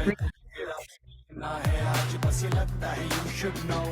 ना है आज बस ये लगता है you should know.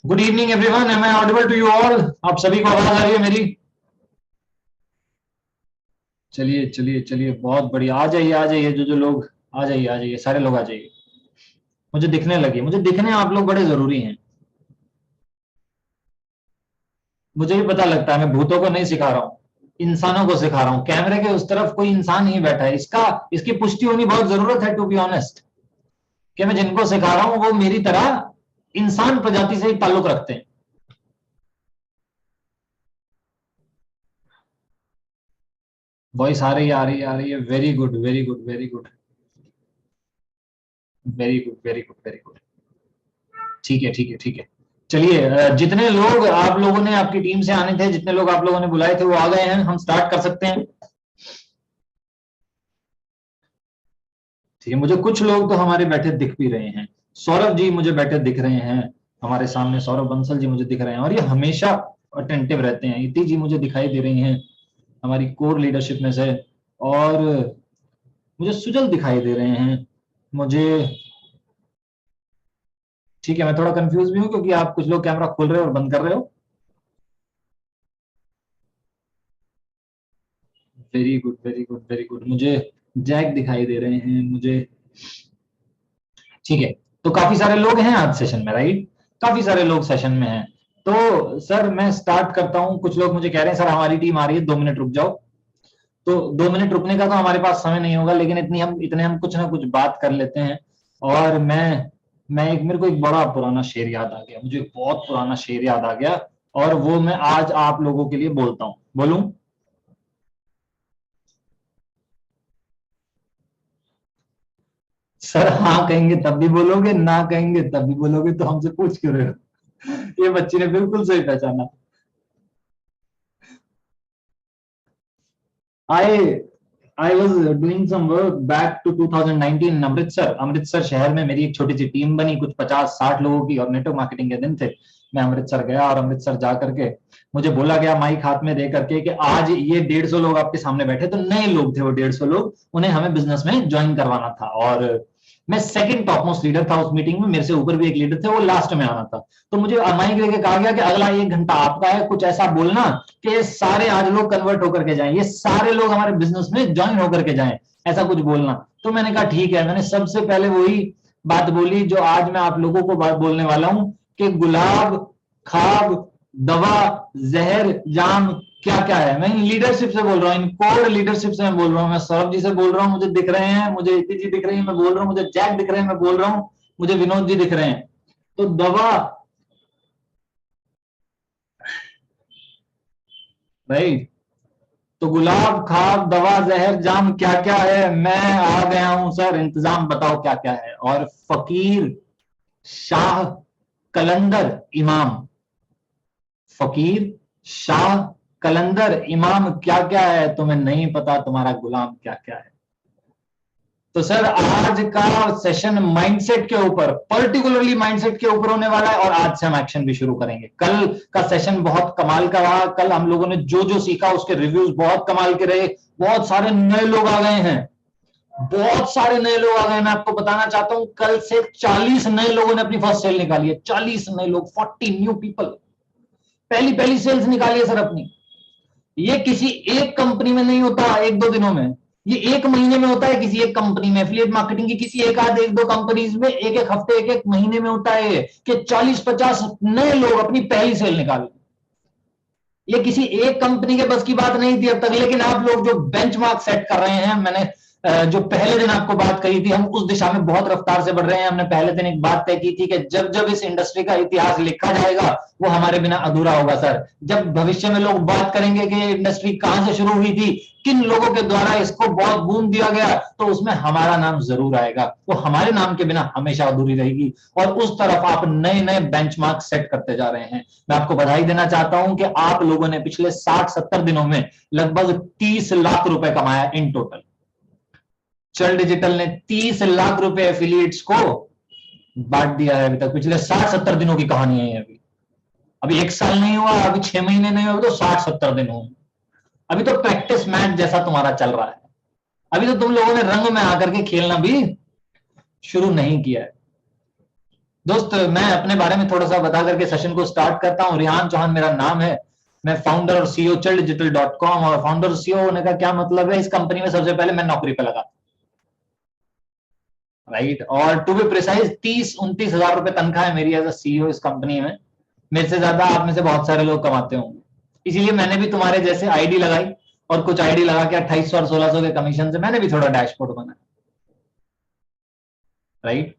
Good evening everyone, am I audible to you all? आप सभी को आवाज आ रही है मेरी? चलिए चलिए चलिए, बहुत बढ़िया। आ जाइए आ जाइए, जो जो लोग आ जाइए, सारे लोग आ जाइए। मुझे दिखने लगे, मुझे दिखने आप लोग बड़े जरूरी हैं। मुझे भी पता लगता है, मैं भूतों को नहीं सिखा रहा हूँ, इंसानों को सिखा रहा हूँ। कैमरे के उस तरफ कोई इंसान ही बैठा है, इसकी पुष्टि होनी बहुत जरूरत है, टू बी ऑनेस्ट, कि मैं जिनको सिखा रहा हूँ वो मेरी तरह इंसान प्रजाति से ही ताल्लुक रखते हैं। वॉइस आ रही है, आ रही है, आ रही है। Very good very good very good very good very good very good. ठीक है ठीक है ठीक है। चलिए, जितने लोग आप लोगों ने आपकी टीम से आने थे, जितने लोग आप लोगों ने बुलाए थे वो आ गए हैं, हम स्टार्ट कर सकते हैं। ठीक है, मुझे कुछ लोग तो हमारे बैठे दिख भी रहे हैं। सौरभ जी मुझे बैठे दिख रहे हैं हमारे सामने, सौरभ बंसल जी मुझे दिख रहे हैं, और ये हमेशा अटेंटिव रहते हैं। इति जी मुझे दिखाई दे रही हैं हमारी कोर लीडरशिप में से, और मुझे सुजल दिखाई दे रहे हैं मुझे। ठीक है, मैं थोड़ा कंफ्यूज भी हूं क्योंकि आप कुछ लोग कैमरा खोल रहे हो और बंद कर रहे हो। Very good very good very good. मुझे जैक दिखाई दे रहे हैं मुझे। ठीक है, तो काफी सारे लोग हैं आज सेशन में, राइट? काफी सारे लोग सेशन में हैं। तो सर मैं स्टार्ट करता हूं। कुछ लोग मुझे कह रहे हैं सर हमारी टीम आ रही है, 2 मिनट रुक जाओ। तो 2 मिनट रुकने का तो हमारे पास समय नहीं होगा, लेकिन इतने हम कुछ ना कुछ बात कर लेते हैं। और मेरे को एक बड़ा पुराना शेर याद आ गया, मुझे एक बहुत पुराना शेर याद आ गया, और वो मैं आज आप लोगों के लिए बोलता हूं। बोलूं? सर हाँ कहेंगे तब भी बोलोगे, ना कहेंगे तब भी बोलोगे, तो हमसे पूछ क्यों रहे हो? ये बच्ची ने बिल्कुल सही पहचाना। I I was doing some work back to 2019 in Amritsar. Amritsar शहर में मेरी एक छोटी सी टीम बनी, कुछ 50-60 लोगों की, और नेटवर्क मार्केटिंग के दिन थे। मैं अमृतसर गया, और अमृतसर जा करके मुझे बोला गया माइक हाथ में दे करके कि आज ये 150 लोग आपके सामने बैठे। तो नए लोग थे वो 150 लोग, उन्हें हमें बिजनेस में ज्वाइन करवाना था। और मैं सेकंड टॉप मोस्ट लीडर था उस मीटिंग में, मेरे से ऊपर भी एक लीडर थे, वो लास्ट में आना था। तो मुझे माइक लेके कहा गया कि अगला 1 घंटा आपका है, कुछ ऐसा बोलना कि ये सारे आज लोग कन्वर्ट होकर के जाएं, ये सारे लोग हमारे बिजनेस में ज्वाइन होकर के जाएं, ऐसा कुछ बोलना। तो मैंने कहा ठीक है। मैंने सबसे पहले वही बात बोली जो आज मैं आप लोगों को बात बोलने वाला हूं, कि गुलाब, खाब, दवा, जहर, जाम क्या क्या है। मैं इन लीडरशिप से बोल रहा हूँ, इन कोर लीडरशिप से मैं बोल रहा हूँ। मैं सौरभ जी से बोल रहा हूँ, मुझे दिख रहे हैं, मुझे इति जी दिख रही है, मैं बोल रहा हूँ, मुझे जैक दिख रहे हैं, मैं बोल रहा हूँ, मुझे विनोद जी दिख रहे हैं। तो दवा, राइट, तो गुलाब, खाब, दवा, जहर, जाम क्या क्या है, मैं आ गया हूं सर, इंतजाम बताओ क्या क्या है। और फकीर, शाह, कलंदर, इमाम। फकीर, शाह, कलंदर, इमाम क्या क्या है, तुम्हें नहीं पता तुम्हारा गुलाम क्या क्या है। तो सर आज का सेशन माइंडसेट के ऊपर, पर्टिकुलरली माइंडसेट के ऊपर होने वाला है, और आज से हम एक्शन भी शुरू करेंगे। कल का सेशन बहुत कमाल का रहा। कल हम लोगों ने जो जो सीखा उसके रिव्यूज बहुत कमाल के रहे। बहुत सारे नए लोग आ गए हैं, बहुत सारे नए लोग आ गए। मैं आपको बताना चाहता हूं, कल से 40 नए लोगों ने अपनी फर्स्ट सेल निकाली है। 40 नए लोग, 40 न्यू पीपल, पहली पहली सेल्स निकाली है सर अपनी। ये किसी एक कंपनी में नहीं होता 1-2 दिनों में, ये एक महीने में होता है किसी एक कंपनी में, एफिलिएट मार्केटिंग की किसी एक आध एक दो कंपनीज में एक एक हफ्ते एक एक महीने में होता है कि 40-50 नए लोग अपनी पहली सेल निकाल। ये किसी एक कंपनी के बस की बात नहीं थी अब तक, लेकिन आप लोग जो बेंचमार्क सेट कर रहे हैं, मैंने जो पहले दिन आपको बात कही थी, हम उस दिशा में बहुत रफ्तार से बढ़ रहे हैं। हमने पहले दिन एक बात तय की थी कि जब जब इस इंडस्ट्री का इतिहास लिखा जाएगा वो हमारे बिना अधूरा होगा सर। जब भविष्य में लोग बात करेंगे कि इंडस्ट्री कहां से शुरू हुई थी, किन लोगों के द्वारा इसको बहुत बूम दिया गया, तो उसमें हमारा नाम जरूर आएगा। वो हमारे नाम के बिना हमेशा अधूरी रहेगी। और उस तरफ आप नए नए बेंचमार्क सेट करते जा रहे हैं। मैं आपको बधाई देना चाहता हूं कि आप लोगों ने पिछले 60-70 दिनों में लगभग 30 लाख रुपए कमाया इन टोटल। चल डिजिटल ने 30 लाख रुपए एफिलिएट्स को बांट दिया है अभी तक। पिछले 60-70 दिनों की कहानी है अभी। अभी एक साल नहीं हुआ, अभी 6 महीने नहीं हुआ, तो 60-70 दिन हुए। अभी तो प्रैक्टिस मैच जैसा तुम्हारा चल रहा है। अभी तो तुम लोगों ने रंग में आकर के खेलना भी शुरू नहीं किया है। दोस्त, मैं अपने बारे में थोड़ा सा बता करके सेशन को स्टार्ट करता हूं। रिहान चौहान मेरा नाम है। मैं फाउंडर और सीईओ चलडिजिटल.com। और फाउंडर और सीईओ होने का क्या मतलब है, इस कंपनी में सबसे पहले मैं नौकरी पे लगा, राइट। और टू बी प्रिसाइज 30-29 हजार रुपए तनख्वाह है मेरी एज अ सीईओ इस कंपनी में। मेरे से ज्यादा आप में से बहुत सारे लोग कमाते होंगे, इसीलिए मैंने भी तुम्हारे जैसे आईडी लगाई और कुछ आईडी लगा के 2800 और 1600 के कमीशन से मैंने भी थोड़ा डैशबोर्ड बनाया, राइट।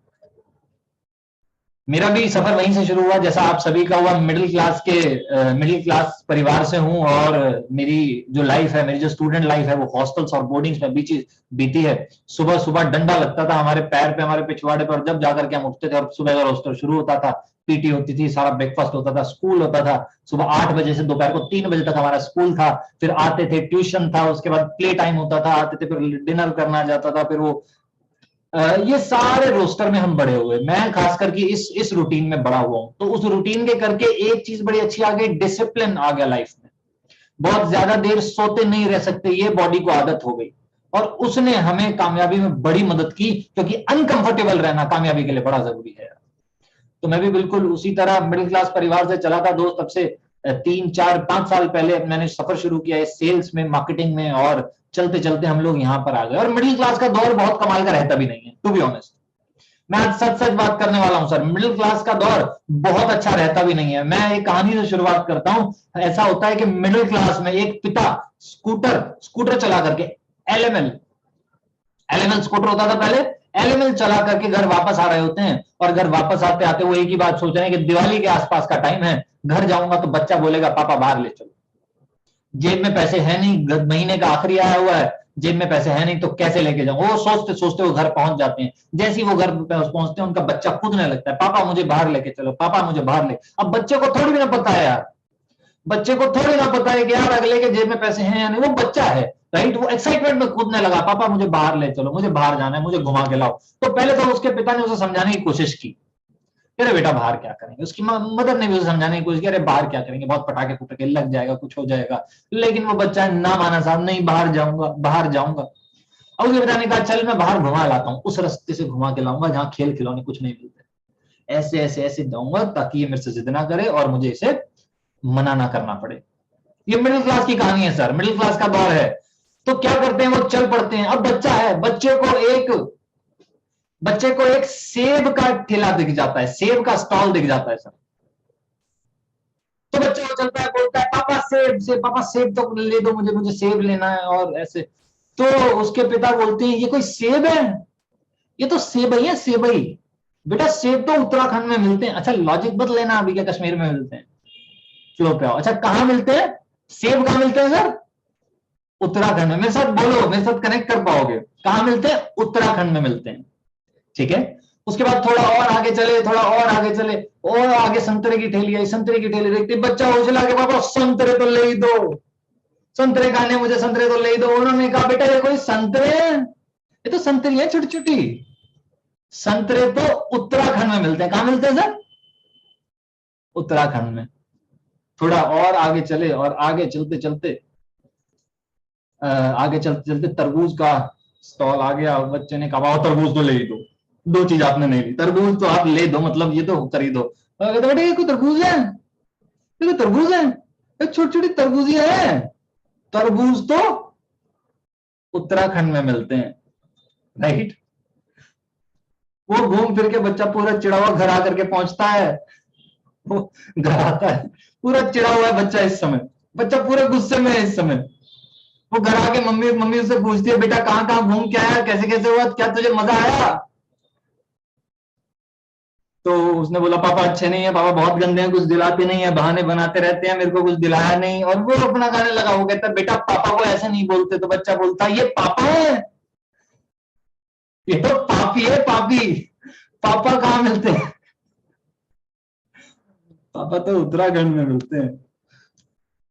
मेरा भी सफर वहीं से शुरू हुआ जैसा आप सभी का हुआ। मिडिल क्लास परिवार से हूं और मेरी जो लाइफ है, मेरी जो स्टूडेंट लाइफ है, वो हॉस्टल्स और बोर्डिंग्स में बीती है। सुबह सुबह डंडा लगता था हमारे पैर पे, हमारे पिछवाड़े पर, जब जाकर के हम उठते थे और सुबह का रोस्टर शुरू होता था। पीटी होती थी, सारा ब्रेकफास्ट होता था, स्कूल होता था। सुबह 8 बजे से दोपहर को 3 बजे तक हमारा स्कूल था। फिर आते थे, ट्यूशन था, उसके बाद प्ले टाइम होता था, आते थे, फिर डिनर करना जाता था, फिर वो ये सारे रोस्टर में हम बड़े हुए। मैं खास करके इस रूटीन में बड़ा हुआ हूं। तो उस रूटीन के करके एक चीज बड़ी अच्छी आ गई, डिसिप्लिन आ गया लाइफ में। बहुत ज्यादा देर सोते नहीं रह सकते, ये बॉडी को आदत हो गई। और उसने हमें कामयाबी में बड़ी मदद की, क्योंकि अनकंफर्टेबल रहना कामयाबी के लिए बड़ा जरूरी है। तो मैं भी बिल्कुल उसी तरह मिडिल क्लास परिवार से चला था दोस्त। तब से 3-4-5 साल पहले मैंने सफर शुरू किया है सेल्स में, मार्केटिंग में, और चलते चलते हम लोग यहां पर आ गए। और मिडिल क्लास का दौर बहुत कमाल का रहता भी नहीं है, टू बी ऑनेस्ट। मैं आज सच सच बात करने वाला हूं सर। मिडिल क्लास का दौर बहुत अच्छा रहता भी नहीं है। मैं एक कहानी से शुरुआत करता हूं। ऐसा होता है कि मिडिल क्लास में एक पिता स्कूटर चला करके, एलएमएल एलएमएल स्कूटर होता था पहले, एलएमएल चला करके घर वापस आ रहे होते हैं। और घर वापस आते आते वो एक ही बात सोच रहे हैं कि दिवाली के आसपास का टाइम है, घर जाऊंगा तो बच्चा बोलेगा पापा बाहर ले चलो। जेब में पैसे है नहीं, महीने का आखिरी आया हुआ है, जेब में पैसे है नहीं, तो कैसे लेके जाऊं। वो सोचते सोचते वो घर पहुंच जाते हैं। जैसे ही वो घर पहुंचते हैं, उनका बच्चा कूदने लगता है, पापा मुझे बाहर लेके चलो, पापा मुझे बाहर ले। अब बच्चे को थोड़ी ना पता है यार, बच्चे को थोड़ी ना पता है कि यार अगले के जेब में पैसे हैं या नहीं। वो बच्चा है, राइट। वो एक्साइटमेंट में कूदने लगा, पापा मुझे बाहर ले चलो, मुझे बाहर जाना है, मुझे घुमा के लाओ। तो पहले तो उसके पिता ने उसे समझाने की कोशिश की, अरे बेटा बाहर क्या करेंगे। उसकी मदर ने भी उसे समझाने की कोशिश की, अरे बाहर क्या करेंगे, बहुत पटाखे फुटके लग जाएगा, कुछ हो जाएगा। लेकिन वो बच्चा ना माना, साहब नहीं, बाहर जाऊंगा, बाहर जाऊंगा। अब उसके पिता ने कहा चल मैं बाहर घुमा लाता हूँ, उस रास्ते से घुमा के लाऊंगा जहां खेल खिलौने कुछ नहीं मिलते। ऐसे ऐसे ऐसे जाऊंगा ताकि ये मेरे से जिद ना करे और मुझे इसे मना ना करना पड़े। ये मिडिल क्लास की कहानी है सर, मिडिल क्लास का दौर है। तो क्या करते हैं, वो चल पड़ते हैं। अब बच्चा है, बच्चे को एक सेब का ठेला दिख जाता है, सेब का स्टॉल दिख जाता है सर। तो बच्चा वो चलता है, बोलता है पापा सेब, सेब, पापा सेब तो ले दो मुझे, मुझे सेब लेना है, और ऐसे। तो उसके पिता बोलते हैं ये कोई सेब है, ये तो सेबई है, सेबई। बेटा सेब तो उत्तराखंड में मिलते हैं। अच्छा लॉजिक मत लेना अभी, क्या कश्मीर में मिलते हैं, फ्लो पे आओ। अच्छा कहां मिलते हैं सेब, कहां मिलते हैं सर? उत्तराखंड में। मेरे साथ बोलो, मेरे साथ कनेक्ट कर पाओगे। कहां मिलते हैं? उत्तराखंड में मिलते हैं, ठीक है। उसके बाद थोड़ा और आगे चले, थोड़ा और आगे चले, और आगे संतरे की ठेली आई। संतरे की ठेली देखते बच्चा उछला के पापा संतरे तो ले ही दो, संतरे खाने, मुझे संतरे तो ले ही दो। उन्होंने कहा बेटा ये कोई संतरे हैं, ये तो संतरी है छोटी छोटी। संतरे तो उत्तराखंड में मिलते हैं। कहां मिलते हैं सर? उत्तराखंड में। थोड़ा और आगे चले, और आगे चलते चलते आगे चलते चलते तरबूज का स्टॉल आ गया। बच्चे ने कहा तरबूज तो ले ही दो, दो चीज आपने नहीं ली, तरबूज तो आप ले दो, मतलब ये तो खरीदो। बेटे ये कोई तरबूज है, ये कोई तरबूज है, छोटी छोटी तरबूजियां है। तरबूज तो उत्तराखंड में मिलते हैं, राइट। वो घूम फिर के बच्चा पूरा चिड़ा हुआ घर आकर के पहुंचता है, वो घर आता है पूरा चिड़ा हुआ है बच्चा, इस समय बच्चा पूरे गुस्से में है इस समय। वो घर आके मम्मी मम्मी उससे पूछती है, बेटा कहाँ कहाँ घूम के आया, कैसे कैसे हुआ, क्या तुझे मजा आया? तो उसने बोला, पापा अच्छे नहीं है, पापा बहुत गंदे हैं, कुछ दिलाते नहीं है, बहाने बनाते रहते हैं, मेरे को कुछ दिलाया नहीं। और वो अपना गाने लगा, वो कहता है, बेटा पापा को ऐसे नहीं बोलते। तो बच्चा बोलता है, ये पापा है, ये तो पापी है, पापी। पापा कहाँ मिलते हैं? पापा तो उत्तराखंड में मिलते हैं।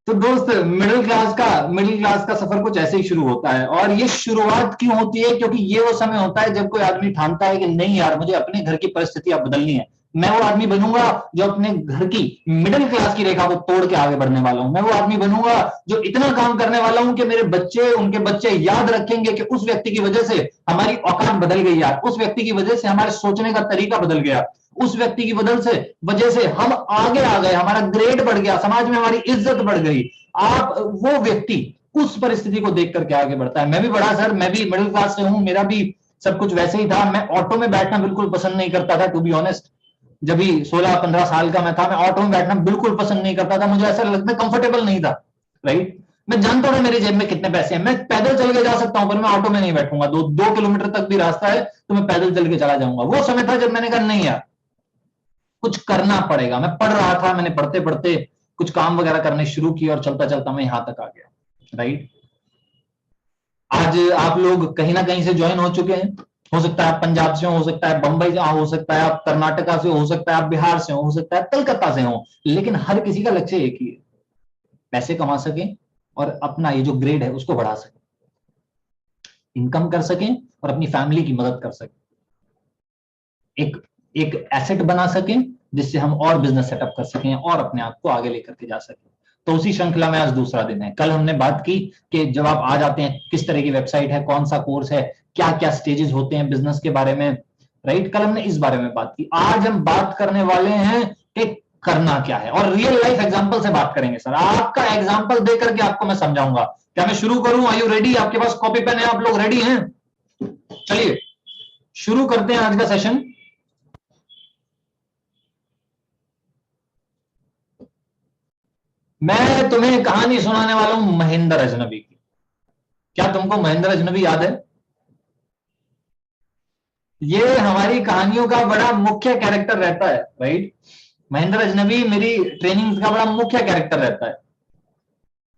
तो दोस्त, मिडिल क्लास का सफर कुछ ऐसे ही शुरू होता है। और ये शुरुआत क्यों होती है? क्योंकि ये वो समय होता है जब कोई आदमी ठानता है कि नहीं यार, मुझे अपने घर की परिस्थिति अब बदलनी है। मैं वो आदमी बनूंगा जो अपने घर की मिडिल क्लास की रेखा को तोड़ के आगे बढ़ने वाला हूं। मैं वो आदमी बनूंगा जो इतना काम करने वाला हूं कि मेरे बच्चे, उनके बच्चे याद रखेंगे कि उस व्यक्ति की वजह से हमारी औकात बदल गई यार, उस व्यक्ति की वजह से हमारे सोचने का तरीका बदल गया, उस व्यक्ति की वजह से हम आगे आ गए, हमारा ग्रेड बढ़ गया, समाज में हमारी इज्जत बढ़ गई। आप वो व्यक्ति उस परिस्थिति को देख करके आगे बढ़ता है। मैं भी बड़ा सर, मैं भी मिडिल क्लास से हूं, मेरा भी सब कुछ वैसे ही था। मैं ऑटो में बैठना बिल्कुल पसंद नहीं करता था, टू बी ऑनेस्ट। जब भी 16-15 साल का मैं था, मैं ऑटो में बैठना बिल्कुल पसंद नहीं करता था। मुझे ऐसा लगता, कंफर्टेबल नहीं था, राइट। मैं जानता हूं मेरे जेब में कितने पैसे हैं, मैं पैदल चल के जा सकता हूं, पर मैं ऑटो में नहीं बैठूंगा। 2 किलोमीटर तक भी रास्ता है तो मैं पैदल चल के चला जाऊंगा। वो समय था जब मैंने कहा नहीं यार, कुछ करना पड़ेगा। मैं पढ़ रहा था, मैंने पढ़ते पढ़ते कुछ काम वगैरह करने शुरू किए और चलता चलता मैं यहां तक आ गया, राइट। आज आप लोग कहीं ना कहीं से ज्वाइन हो चुके हैं। हो सकता है आप पंजाब से हो सकता है बंबई से हो सकता है आप कर्नाटका से हो सकता है आप बिहार से हो सकता है कलकत्ता से हो, लेकिन हर किसी का लक्ष्य एक ही है, पैसे कमा सकें और अपना ये जो ग्रेड है उसको बढ़ा सकें, इनकम कर सकें और अपनी फैमिली की मदद कर सकें, एक एक एसेट बना सकें जिससे हम और बिजनेस सेटअप कर सकें और अपने आप को आगे लेकर के जा सकें। तो उसी श्रृंखला में आज दूसरा दिन है। कल हमने बात की कि जब आप आ जाते हैं किस तरह की वेबसाइट है, कौन सा कोर्स है, क्या क्या स्टेजेस होते हैं बिजनेस के बारे में, राइट। कल हमने इस बारे में बात की। आज हम बात करने वाले हैं कि करना क्या है, और रियल लाइफ एग्जांपल से बात करेंगे सर। आपका एग्जांपल देकर के आपको मैं समझाऊंगा। क्या मैं शुरू करूं? Are you ready? आपके पास कॉपी पेन है? आप लोग रेडी हैं? चलिए शुरू करते हैं आज का सेशन। मैं तुम्हें कहानी सुनाने वाला हूं महेंद्र अजनबी की। क्या तुमको महेंद्र अजनबी याद है? ये हमारी कहानियों का बड़ा मुख्य कैरेक्टर रहता है, राइट। महेंद्र अजनबी मेरी ट्रेनिंग का बड़ा मुख्य कैरेक्टर रहता है,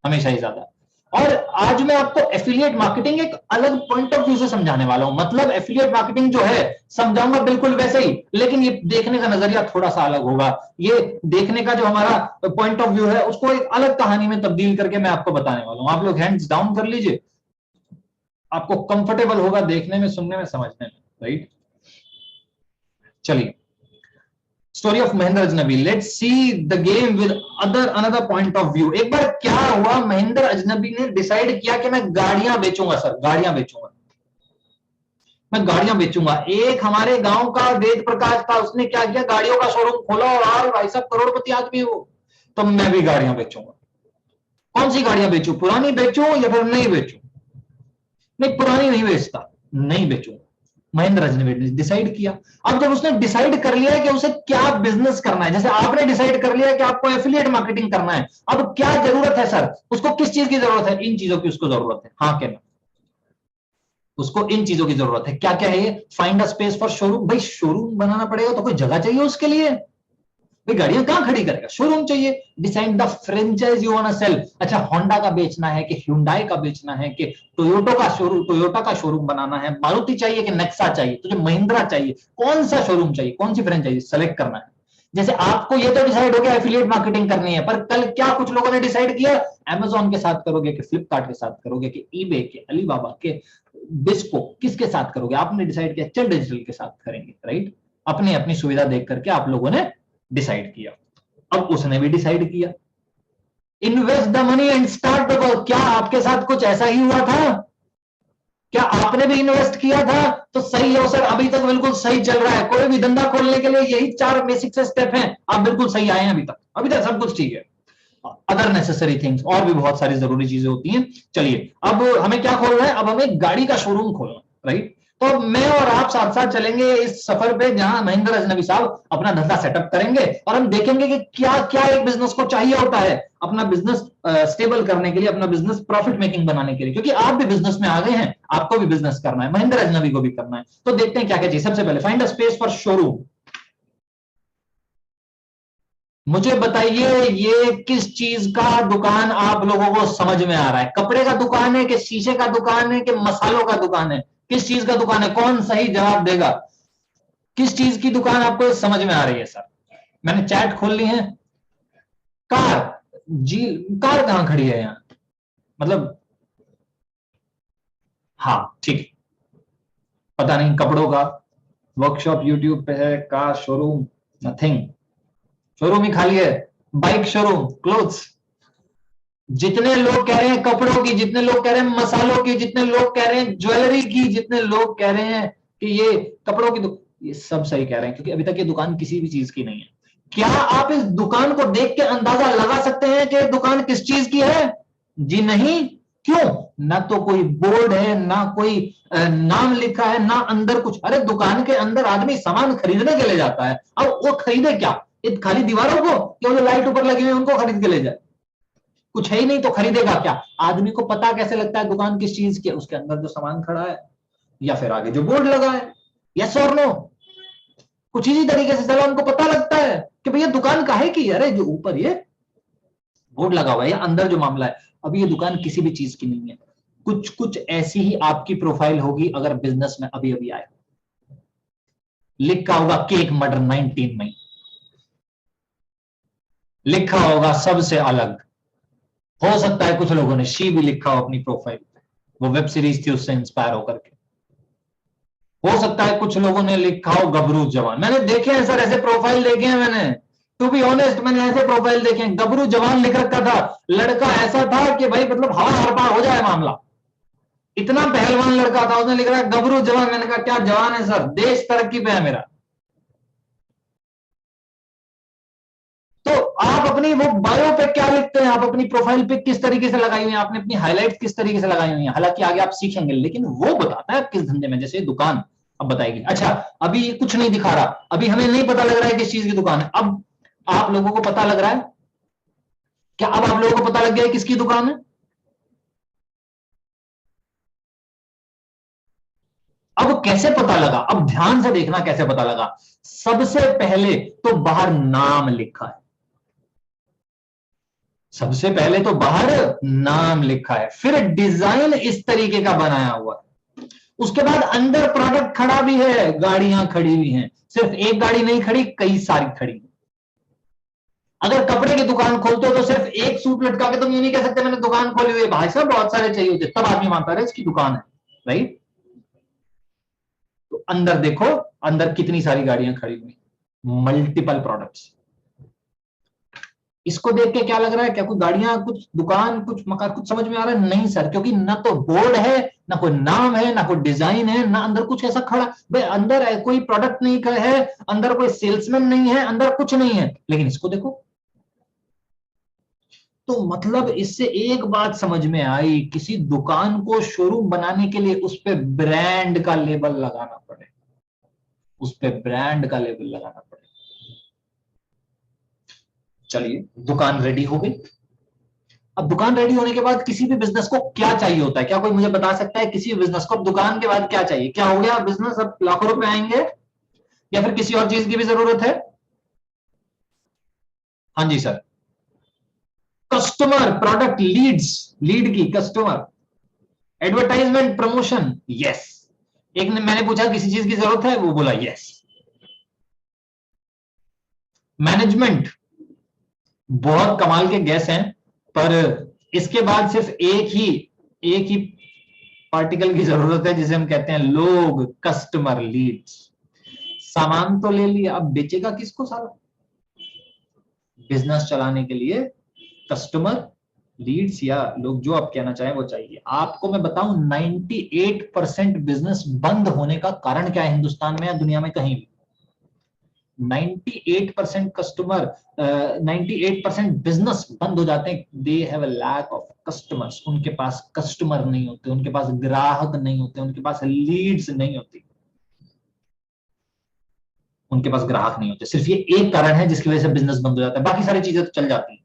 हमेशा ही ज्यादा। और आज मैं आपको एफिलिएट मार्केटिंग एक अलग पॉइंट ऑफ व्यू से समझाने वाला हूं। मतलब एफिलिएट मार्केटिंग जो है समझाऊंगा बिल्कुल वैसे ही, लेकिन ये देखने का नजरिया थोड़ा सा अलग होगा। ये देखने का जो हमारा पॉइंट ऑफ व्यू है उसको एक अलग कहानी में तब्दील करके मैं आपको बताने वाला हूं। आप लोग हैंड्स डाउन कर लीजिए, आपको कंफर्टेबल होगा देखने में, सुनने में, समझने में, राइट। चलिए, स्टोरी ऑफ महेंद्र अजनबी। Let's see the game with another point of view. एक बार क्या हुआ, महेंद्र अजनबी ने डिसाइड किया कि मैं गाड़ियां बेचूंगा सर, गाड़ियां बेचूंगा, मैं गाड़ियां बेचूंगा। एक हमारे गांव का वेद प्रकाश था, उसने क्या किया, गाड़ियों का शोरूम खोला, और आज भाई साहब करोड़पति आदमी है वो। तो मैं भी गाड़ियां बेचूंगा। कौन सी गाड़ियां बेचूं? पुरानी बेचूं या फिर नई बेचूं? नहीं, पुरानी नहीं बेचता, नहीं बेचूंगा। महेंद्र अजनबी ने डिसाइड किया। अब जब उसने डिसाइड कर लिया कि उसे क्या बिजनेस करना है, जैसे आपने डिसाइड कर लिया कि आपको एफिलिएट मार्केटिंग करना है, अब क्या जरूरत है सर? उसको किस चीज की जरूरत है? इन चीजों की उसको जरूरत है। हाँ क्या? उसको इन चीजों की जरूरत है। क्या क्या है ये? Find a space for showroom. भाई शोरूम बनाना पड़ेगा तो कोई जगह चाहिए उसके लिए। भाई गाड़ियां कहां खड़ी करेगा? शोरूम चाहिए। Decide the franchise you want to sell. अच्छा, होंडा का बेचना है कि ह्युंडई का बेचना है कि टोयोटा का शोरूम बनाना है, मारुति चाहिए कि नेक्सा चाहिए, तुझे महिंद्रा चाहिए, कौन सा शोरूम चाहिए, कौन सी फ्रेंचाइजी सेलेक्ट करना है। जैसे आपको ये तो डिसाइड हो गया एफिलिएट मार्केटिंग करनी है, पर कल क्या कुछ लोगों ने डिसाइड किया, अमेजॉन के साथ करोगे कि फ्लिपकार्ट के साथ करोगे कि ईबे के, अलीबाबा के, बिस्को, किसके साथ करोगे? आपने डिसाइड किया चल डिजिटल के साथ करेंगे, राइट। अपनी अपनी सुविधा देख करके आप लोगों ने डिसाइड किया। अब उसने भी डिसाइड किया, invest the money and start the work. क्या आपके साथ कुछ ऐसा ही हुआ था? क्या आपने भी इन्वेस्ट किया था? तो सही है सर, अभी तक बिल्कुल सही चल रहा है। कोई भी धंधा खोलने के लिए यही 4 बेसिक से स्टेप हैं, आप बिल्कुल सही आए हैं अभी तक सब कुछ ठीक है। अदर नेसेसरी थिंग्स, और भी बहुत सारी जरूरी चीजें होती हैं। चलिए अब हमें क्या खोलना है, अब हमें गाड़ी का शोरूम खोलना, राइट। तो मैं और आप साथ साथ चलेंगे इस सफर पे जहां महेंद्र अजनबी साहब अपना धंधा सेटअप करेंगे और हम देखेंगे कि क्या क्या एक बिजनेस को चाहिए होता है अपना बिजनेस स्टेबल करने के लिए, अपना बिजनेस प्रॉफिट मेकिंग बनाने के लिए, क्योंकि आप भी बिजनेस में आ गए हैं, आपको भी बिजनेस करना है, महेंद्र अजनबी को भी करना है। तो देखते हैं क्या क्या चाहिए। सबसे पहले find a space for showroom. मुझे बताइए ये किस चीज का दुकान आप लोगों को समझ में आ रहा है? कपड़े का दुकान है कि शीशे का दुकान है कि मसालों का दुकान है? किस चीज का दुकान है? कौन सही जवाब देगा? किस चीज की दुकान आपको समझ में आ रही है सर? मैंने चैट खोल ली है। कार। जी, कार कहां खड़ी है यहां? मतलब हाँ ठीक, पता नहीं, कपड़ों का वर्कशॉप यूट्यूब पे है, कार शोरूम नथिंग, शोरूम ही खाली है। Bike showroom, clothes. जितने लोग कह रहे हैं कपड़ों की, जितने लोग कह रहे हैं मसालों की, जितने लोग कह रहे हैं ज्वेलरी की, जितने लोग कह रहे हैं कि ये कपड़ों की ये सब सही कह रहे हैं, क्योंकि अभी तक ये दुकान किसी भी चीज की नहीं है। क्या आप इस दुकान को देख के अंदाजा लगा सकते हैं कि दुकान किस चीज की है? जी नहीं। क्यों? ना तो कोई बोर्ड है, ना कोई नाम लिखा है, ना अंदर कुछ। अरे दुकान के अंदर आदमी सामान खरीदने के लिए जाता है, अब वो खरीदे क्या? खाली दीवारों को, कि वो लाइट ऊपर लगी हुई है उनको खरीद के ले जाए? कुछ है ही नहीं तो खरीदेगा क्या? आदमी को पता कैसे लगता है दुकान किस चीज की है? उसके अंदर जो सामान खड़ा है या फिर आगे जो बोर्ड लगा है। यस और नो? कुछ इसी तरीके से चला उनको पता लगता है कि भैया दुकान काहे की? अरे जो ऊपर ये बोर्ड लगा हुआ है या अंदर जो मामला है, अभी ये दुकान किसी भी चीज की नहीं है। कुछ कुछ ऐसी ही आपकी प्रोफाइल होगी अगर बिजनेस में अभी अभी आए। लिखा होगा केक मर्डर 19 में, लिखा होगा सबसे अलग। हो सकता है कुछ लोगों ने शी भी लिखा हो अपनी प्रोफाइल पे, वो वेब सीरीज थी उससे इंस्पायर होकर के। हो सकता है कुछ लोगों ने लिखा हो गबरू जवान। मैंने देखे हैं सर, ऐसे प्रोफाइल देखे हैं मैंने, टू बी ऑनेस्ट मैंने ऐसे प्रोफाइल देखे हैं। गबरू जवान लिख रखा था, लड़का ऐसा था कि भाई मतलब हवा हर पार हो जाए मामला, इतना पहलवान लड़का था। उसने लिख रहा है गबरू जवान। मैंने कहा क्या जवान है सर, देश तरक्की पे है मेरा। तो आप अपनी वो बायो पे क्या लिखते हैं, आप अपनी प्रोफाइल पे किस तरीके से लगाई हुई है, आपने अपनी हाईलाइट किस तरीके से लगाई हुई है, हालांकि आगे आप सीखेंगे, लेकिन वो बताता है आप किस धंधे में। जैसे दुकान अब बताएगी, अच्छा अभी ये कुछ नहीं दिखा रहा, अभी हमें नहीं पता लग रहा है किस चीज की दुकान है। अब आप लोगों को पता लग रहा है क्या? अब आप लोगों को पता लग गया है किसकी दुकान है? अब कैसे पता लगा? अब ध्यान से देखना कैसे पता लगा। सबसे पहले तो बाहर नाम लिखा है, सबसे पहले तो बाहर नाम लिखा है, फिर डिजाइन इस तरीके का बनाया हुआ है, उसके बाद अंदर प्रोडक्ट खड़ा भी है, गाड़ियां खड़ी हुई हैं, सिर्फ एक गाड़ी नहीं खड़ी, कई सारी खड़ी। अगर कपड़े की दुकान खोलते हो तो सिर्फ एक सूट लटका के तुम ये नहीं कह सकते मैंने दुकान खोली हुई है, भाई साहब बहुत सारे चाहिए होते, तब आदमी मानता है इसकी दुकान है, राइट। तो अंदर देखो, अंदर कितनी सारी गाड़ियां खड़ी हुई, मल्टीपल प्रोडक्ट्स। इसको देख के क्या लग रहा है? क्या कोई गाड़ियां, कुछ दुकान, कुछ मकान, कुछ समझ में आ रहा है? नहीं सर, क्योंकि ना तो बोर्ड है, ना कोई नाम है, ना कोई डिजाइन है, ना अंदर कुछ ऐसा खड़ा। भाई अंदर है, कोई प्रोडक्ट नहीं है, अंदर कोई सेल्समैन नहीं है, अंदर कुछ नहीं है, लेकिन इसको देखो। तो मतलब इससे एक बात समझ में आई, किसी दुकान को शोरूम बनाने के लिए उस पर ब्रांड का लेबल लगाना पड़े, उस पर ब्रांड का लेबल लगाना पड़े। चलिए दुकान रेडी हो गई। अब दुकान रेडी होने के बाद किसी भी बिजनेस को क्या चाहिए होता है? क्या कोई मुझे बता सकता है किसी भी बिजनेस को अब दुकान के बाद क्या चाहिए? क्या हो गया बिजनेस, अब लाखों रुपए आएंगे या फिर किसी और चीज की भी जरूरत है? हाँ जी sir. Customer, product, leads, lead की, कस्टमर, एडवर्टाइजमेंट, प्रमोशन, यस। एक ने मैंने पूछा किसी चीज की जरूरत है, वो बोला यस। मैनेजमेंट, बहुत कमाल के गैस हैं, पर इसके बाद सिर्फ एक ही पार्टिकल की जरूरत है जिसे हम कहते हैं लोग, कस्टमर, लीड्स। सामान तो ले लिया, अब बेचेगा किसको सारा? बिजनेस चलाने के लिए कस्टमर, लीड्स या लोग, जो आप कहना चाहें वो चाहिए। आपको मैं बताऊं 98% बिजनेस बंद होने का कारण क्या है हिंदुस्तान में या दुनिया में कहीं भी? 98% कस्टमर 98% बिजनेस बंद हो जाते हैं। They have a lack of customers, उनके पास कस्टमर नहीं होते, उनके पास ग्राहक नहीं होते, उनके पास लीड्स नहीं होती, उनके पास ग्राहक नहीं होते। सिर्फ ये एक कारण है जिसकी वजह से बिजनेस बंद हो जाता है। बाकी सारी चीजें तो चल जाती हैं,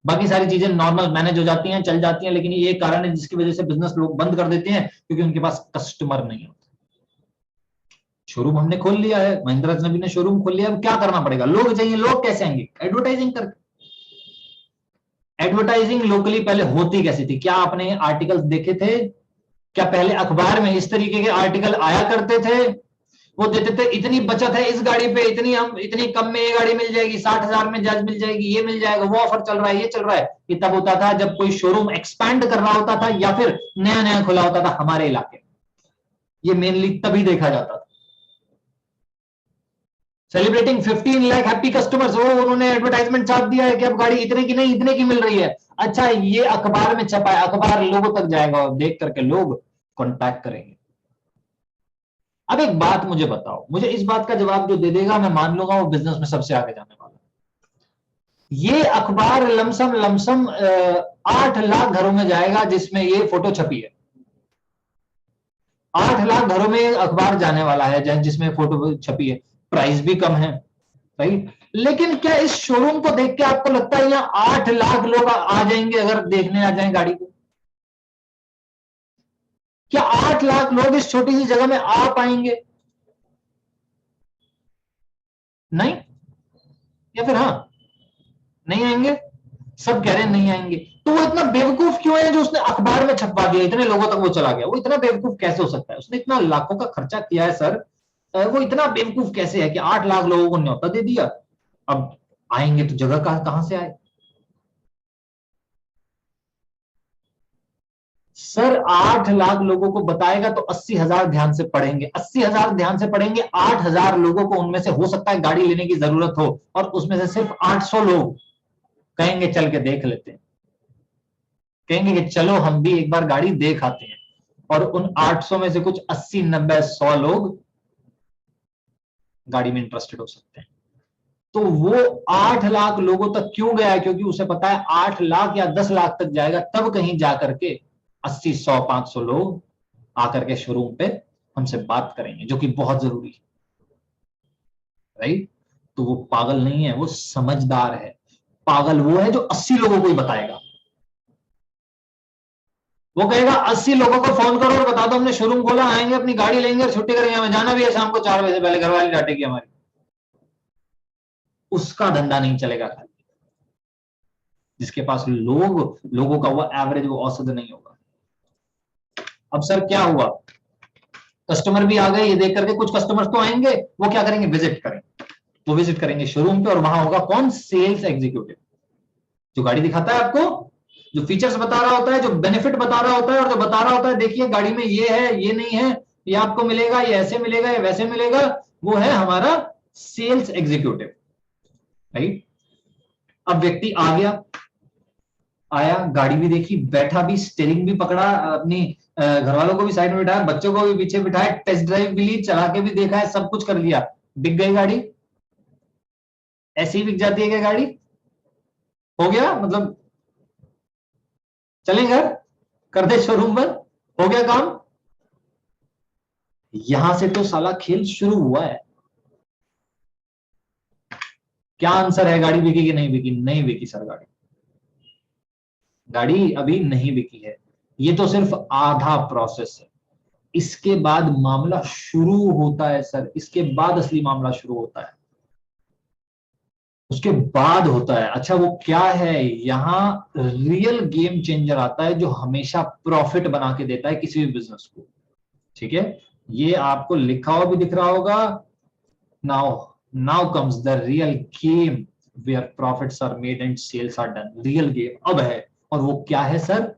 बाकी सारी चीजें नॉर्मल मैनेज हो जाती हैं, चल जाती हैं, लेकिन ये एक कारण है जिसकी वजह से बिजनेस लोग बंद कर देते हैं, क्योंकि उनके पास कस्टमर नहीं होते। शोरूम हमने खोल लिया है, महिंद्रा अजनबी ने शोरूम खोल लिया, अब क्या करना पड़ेगा? लोग चाहिए, लोग कैसे आएंगे? एडवर्टाइजिंग करके। एडवर्टाइजिंग लोकली पहले होती कैसी थी? क्या आपने आर्टिकल्स देखे थे? क्या पहले अखबार में इस तरीके के आर्टिकल आया करते थे? वो देते थे इतनी बचत है इस गाड़ी पे, इतनी कम में ये गाड़ी मिल जाएगी, 60,000 में जज मिल जाएगी, ये मिल जाएगा, वो ऑफर चल रहा है, ये चल रहा है। ये तब होता था जब कोई शोरूम एक्सपैंड कर रहा होता था या फिर नया नया खुला होता था हमारे इलाके में। ये मेनली तभी देखा जाता था। सेलिब्रेटिंग 15 लाख हैप्पी कस्टमर्स, वो उन्होंने एडवर्टाइजमेंट छाप दिया है कि अब गाड़ी इतने की नहीं इतने की मिल रही है। अच्छा, ये अखबार में छपा है, अखबार लोगों तक जाएगा और देख करके लोग कॉन्टैक्ट करेंगे। अब एक बात मुझे बताओ, मुझे इस बात का जवाब जो दे देगा मैं मान लूंगा वो बिजनेस में सबसे आगे जाने वाला। ये अखबार लमसम लमसम 8 लाख घरों में जाएगा जिसमें ये फोटो छपी है। 8 लाख घरों में अखबार जाने वाला है जिसमें फोटो छपी है। प्राइस भी कम है, राइट? लेकिन क्या इस शोरूम को देख के आपको लगता है यहाँ 8 लाख लोग आ जाएंगे अगर देखने आ जाएं गाड़ी को? क्या 8 लाख लोग इस छोटी सी जगह में आ पाएंगे? नहीं, या फिर हाँ, नहीं आएंगे? सब कह रहे हैं नहीं आएंगे। तो वो इतना बेवकूफ क्यों है जो उसने अखबार में छपवा दिया, इतने लोगों तक वो चला गया? वो इतना बेवकूफ कैसे हो सकता है? उसने इतना लाखों का खर्चा किया है सर, वो इतना बेवकूफ कैसे है कि 8 लाख लोगों को न्योता दे दिया? अब आएंगे तो जगह कहां से आए? सर 8 लाख लोगों को बताएगा तो 80,000 ध्यान से पढ़ेंगे, 80,000 ध्यान से पढ़ेंगे, 8,000 लोगों को उनमें से हो सकता है गाड़ी लेने की जरूरत हो, और उसमें से सिर्फ 800 लोग कहेंगे चल के देख लेते हैं, कहेंगे कि चलो हम भी एक बार गाड़ी देख आते हैं। और उन 800 में से कुछ 80, 90, 100 लोग गाड़ी में इंटरेस्टेड हो सकते हैं। तो वो 8 लाख लोगों तक क्यों गया? क्योंकि उसे पता है 8 लाख या 10 लाख तक जाएगा तब कहीं जाकर के 80, 100, 500 लोग आकर के शोरूम पे हमसे बात करेंगे, जो कि बहुत जरूरी है, राइट? तो वो पागल नहीं है, वो समझदार है। पागल वो है जो 80 लोगों को ही बताएगा। वो कहेगा 80 लोगों को फोन करो और बता दो हमने शोरूम खोला, आएंगे, अपनी गाड़ी लेंगे और छुट्टी करेंगे, हमें जाना भी है शाम को 4 बजे से पहले, घरवाली डांटेगी हमारी। उसका धंधा नहीं चलेगा खाली, जिसके पास लोगों का वो एवरेज, वो औसत नहीं होगा। अब सर क्या हुआ? कस्टमर भी आ गए, ये देख करके कुछ कस्टमर्स तो आएंगे, वो क्या करेंगे? विजिट करेंगे। वो विजिट करेंगे शोरूम पे, और वहां होगा कौन? सेल्स एग्जीक्यूटिव, जो गाड़ी दिखाता है आपको, जो फीचर्स बता रहा होता है, जो बेनिफिट बता रहा होता है, और जो बता रहा होता है देखिए गाड़ी में ये है, ये नहीं है, ये आपको मिलेगा, ये ऐसे मिलेगा, ये वैसे मिलेगा। वो है हमारा सेल्स एग्जीक्यूटिव, राइट? अब व्यक्ति आ गया, आया, गाड़ी भी देखी, बैठा भी, स्टीयरिंग भी पकड़ा, अपनी घर वालों को भी साइड में बिठाया, बच्चों को भी पीछे बिठाया, टेस्ट ड्राइव भी ली, चला के भी देखा है, सब कुछ कर लिया। बिक गई गाड़ी? ऐसी ही बिक जाती है क्या गाड़ी? हो गया, मतलब चले घर, कर दे शोरूम पर, हो गया काम? यहां से तो साला खेल शुरू हुआ है। क्या आंसर है? गाड़ी बिकी कि नहीं बिकी? नहीं बिकी सर, गाड़ी अभी नहीं बिकी है। ये तो सिर्फ आधा प्रोसेस है, इसके बाद मामला शुरू होता है सर, इसके बाद असली मामला शुरू होता है, उसके बाद होता है। अच्छा वो क्या है? यहां रियल गेम चेंजर आता है जो हमेशा प्रॉफिट बना के देता है किसी भी बिजनेस को, ठीक है? ये आपको लिखा हुआ भी दिख रहा होगा, now comes the real game where profits are made and sales are done. Real game अब है, और वो क्या है सर?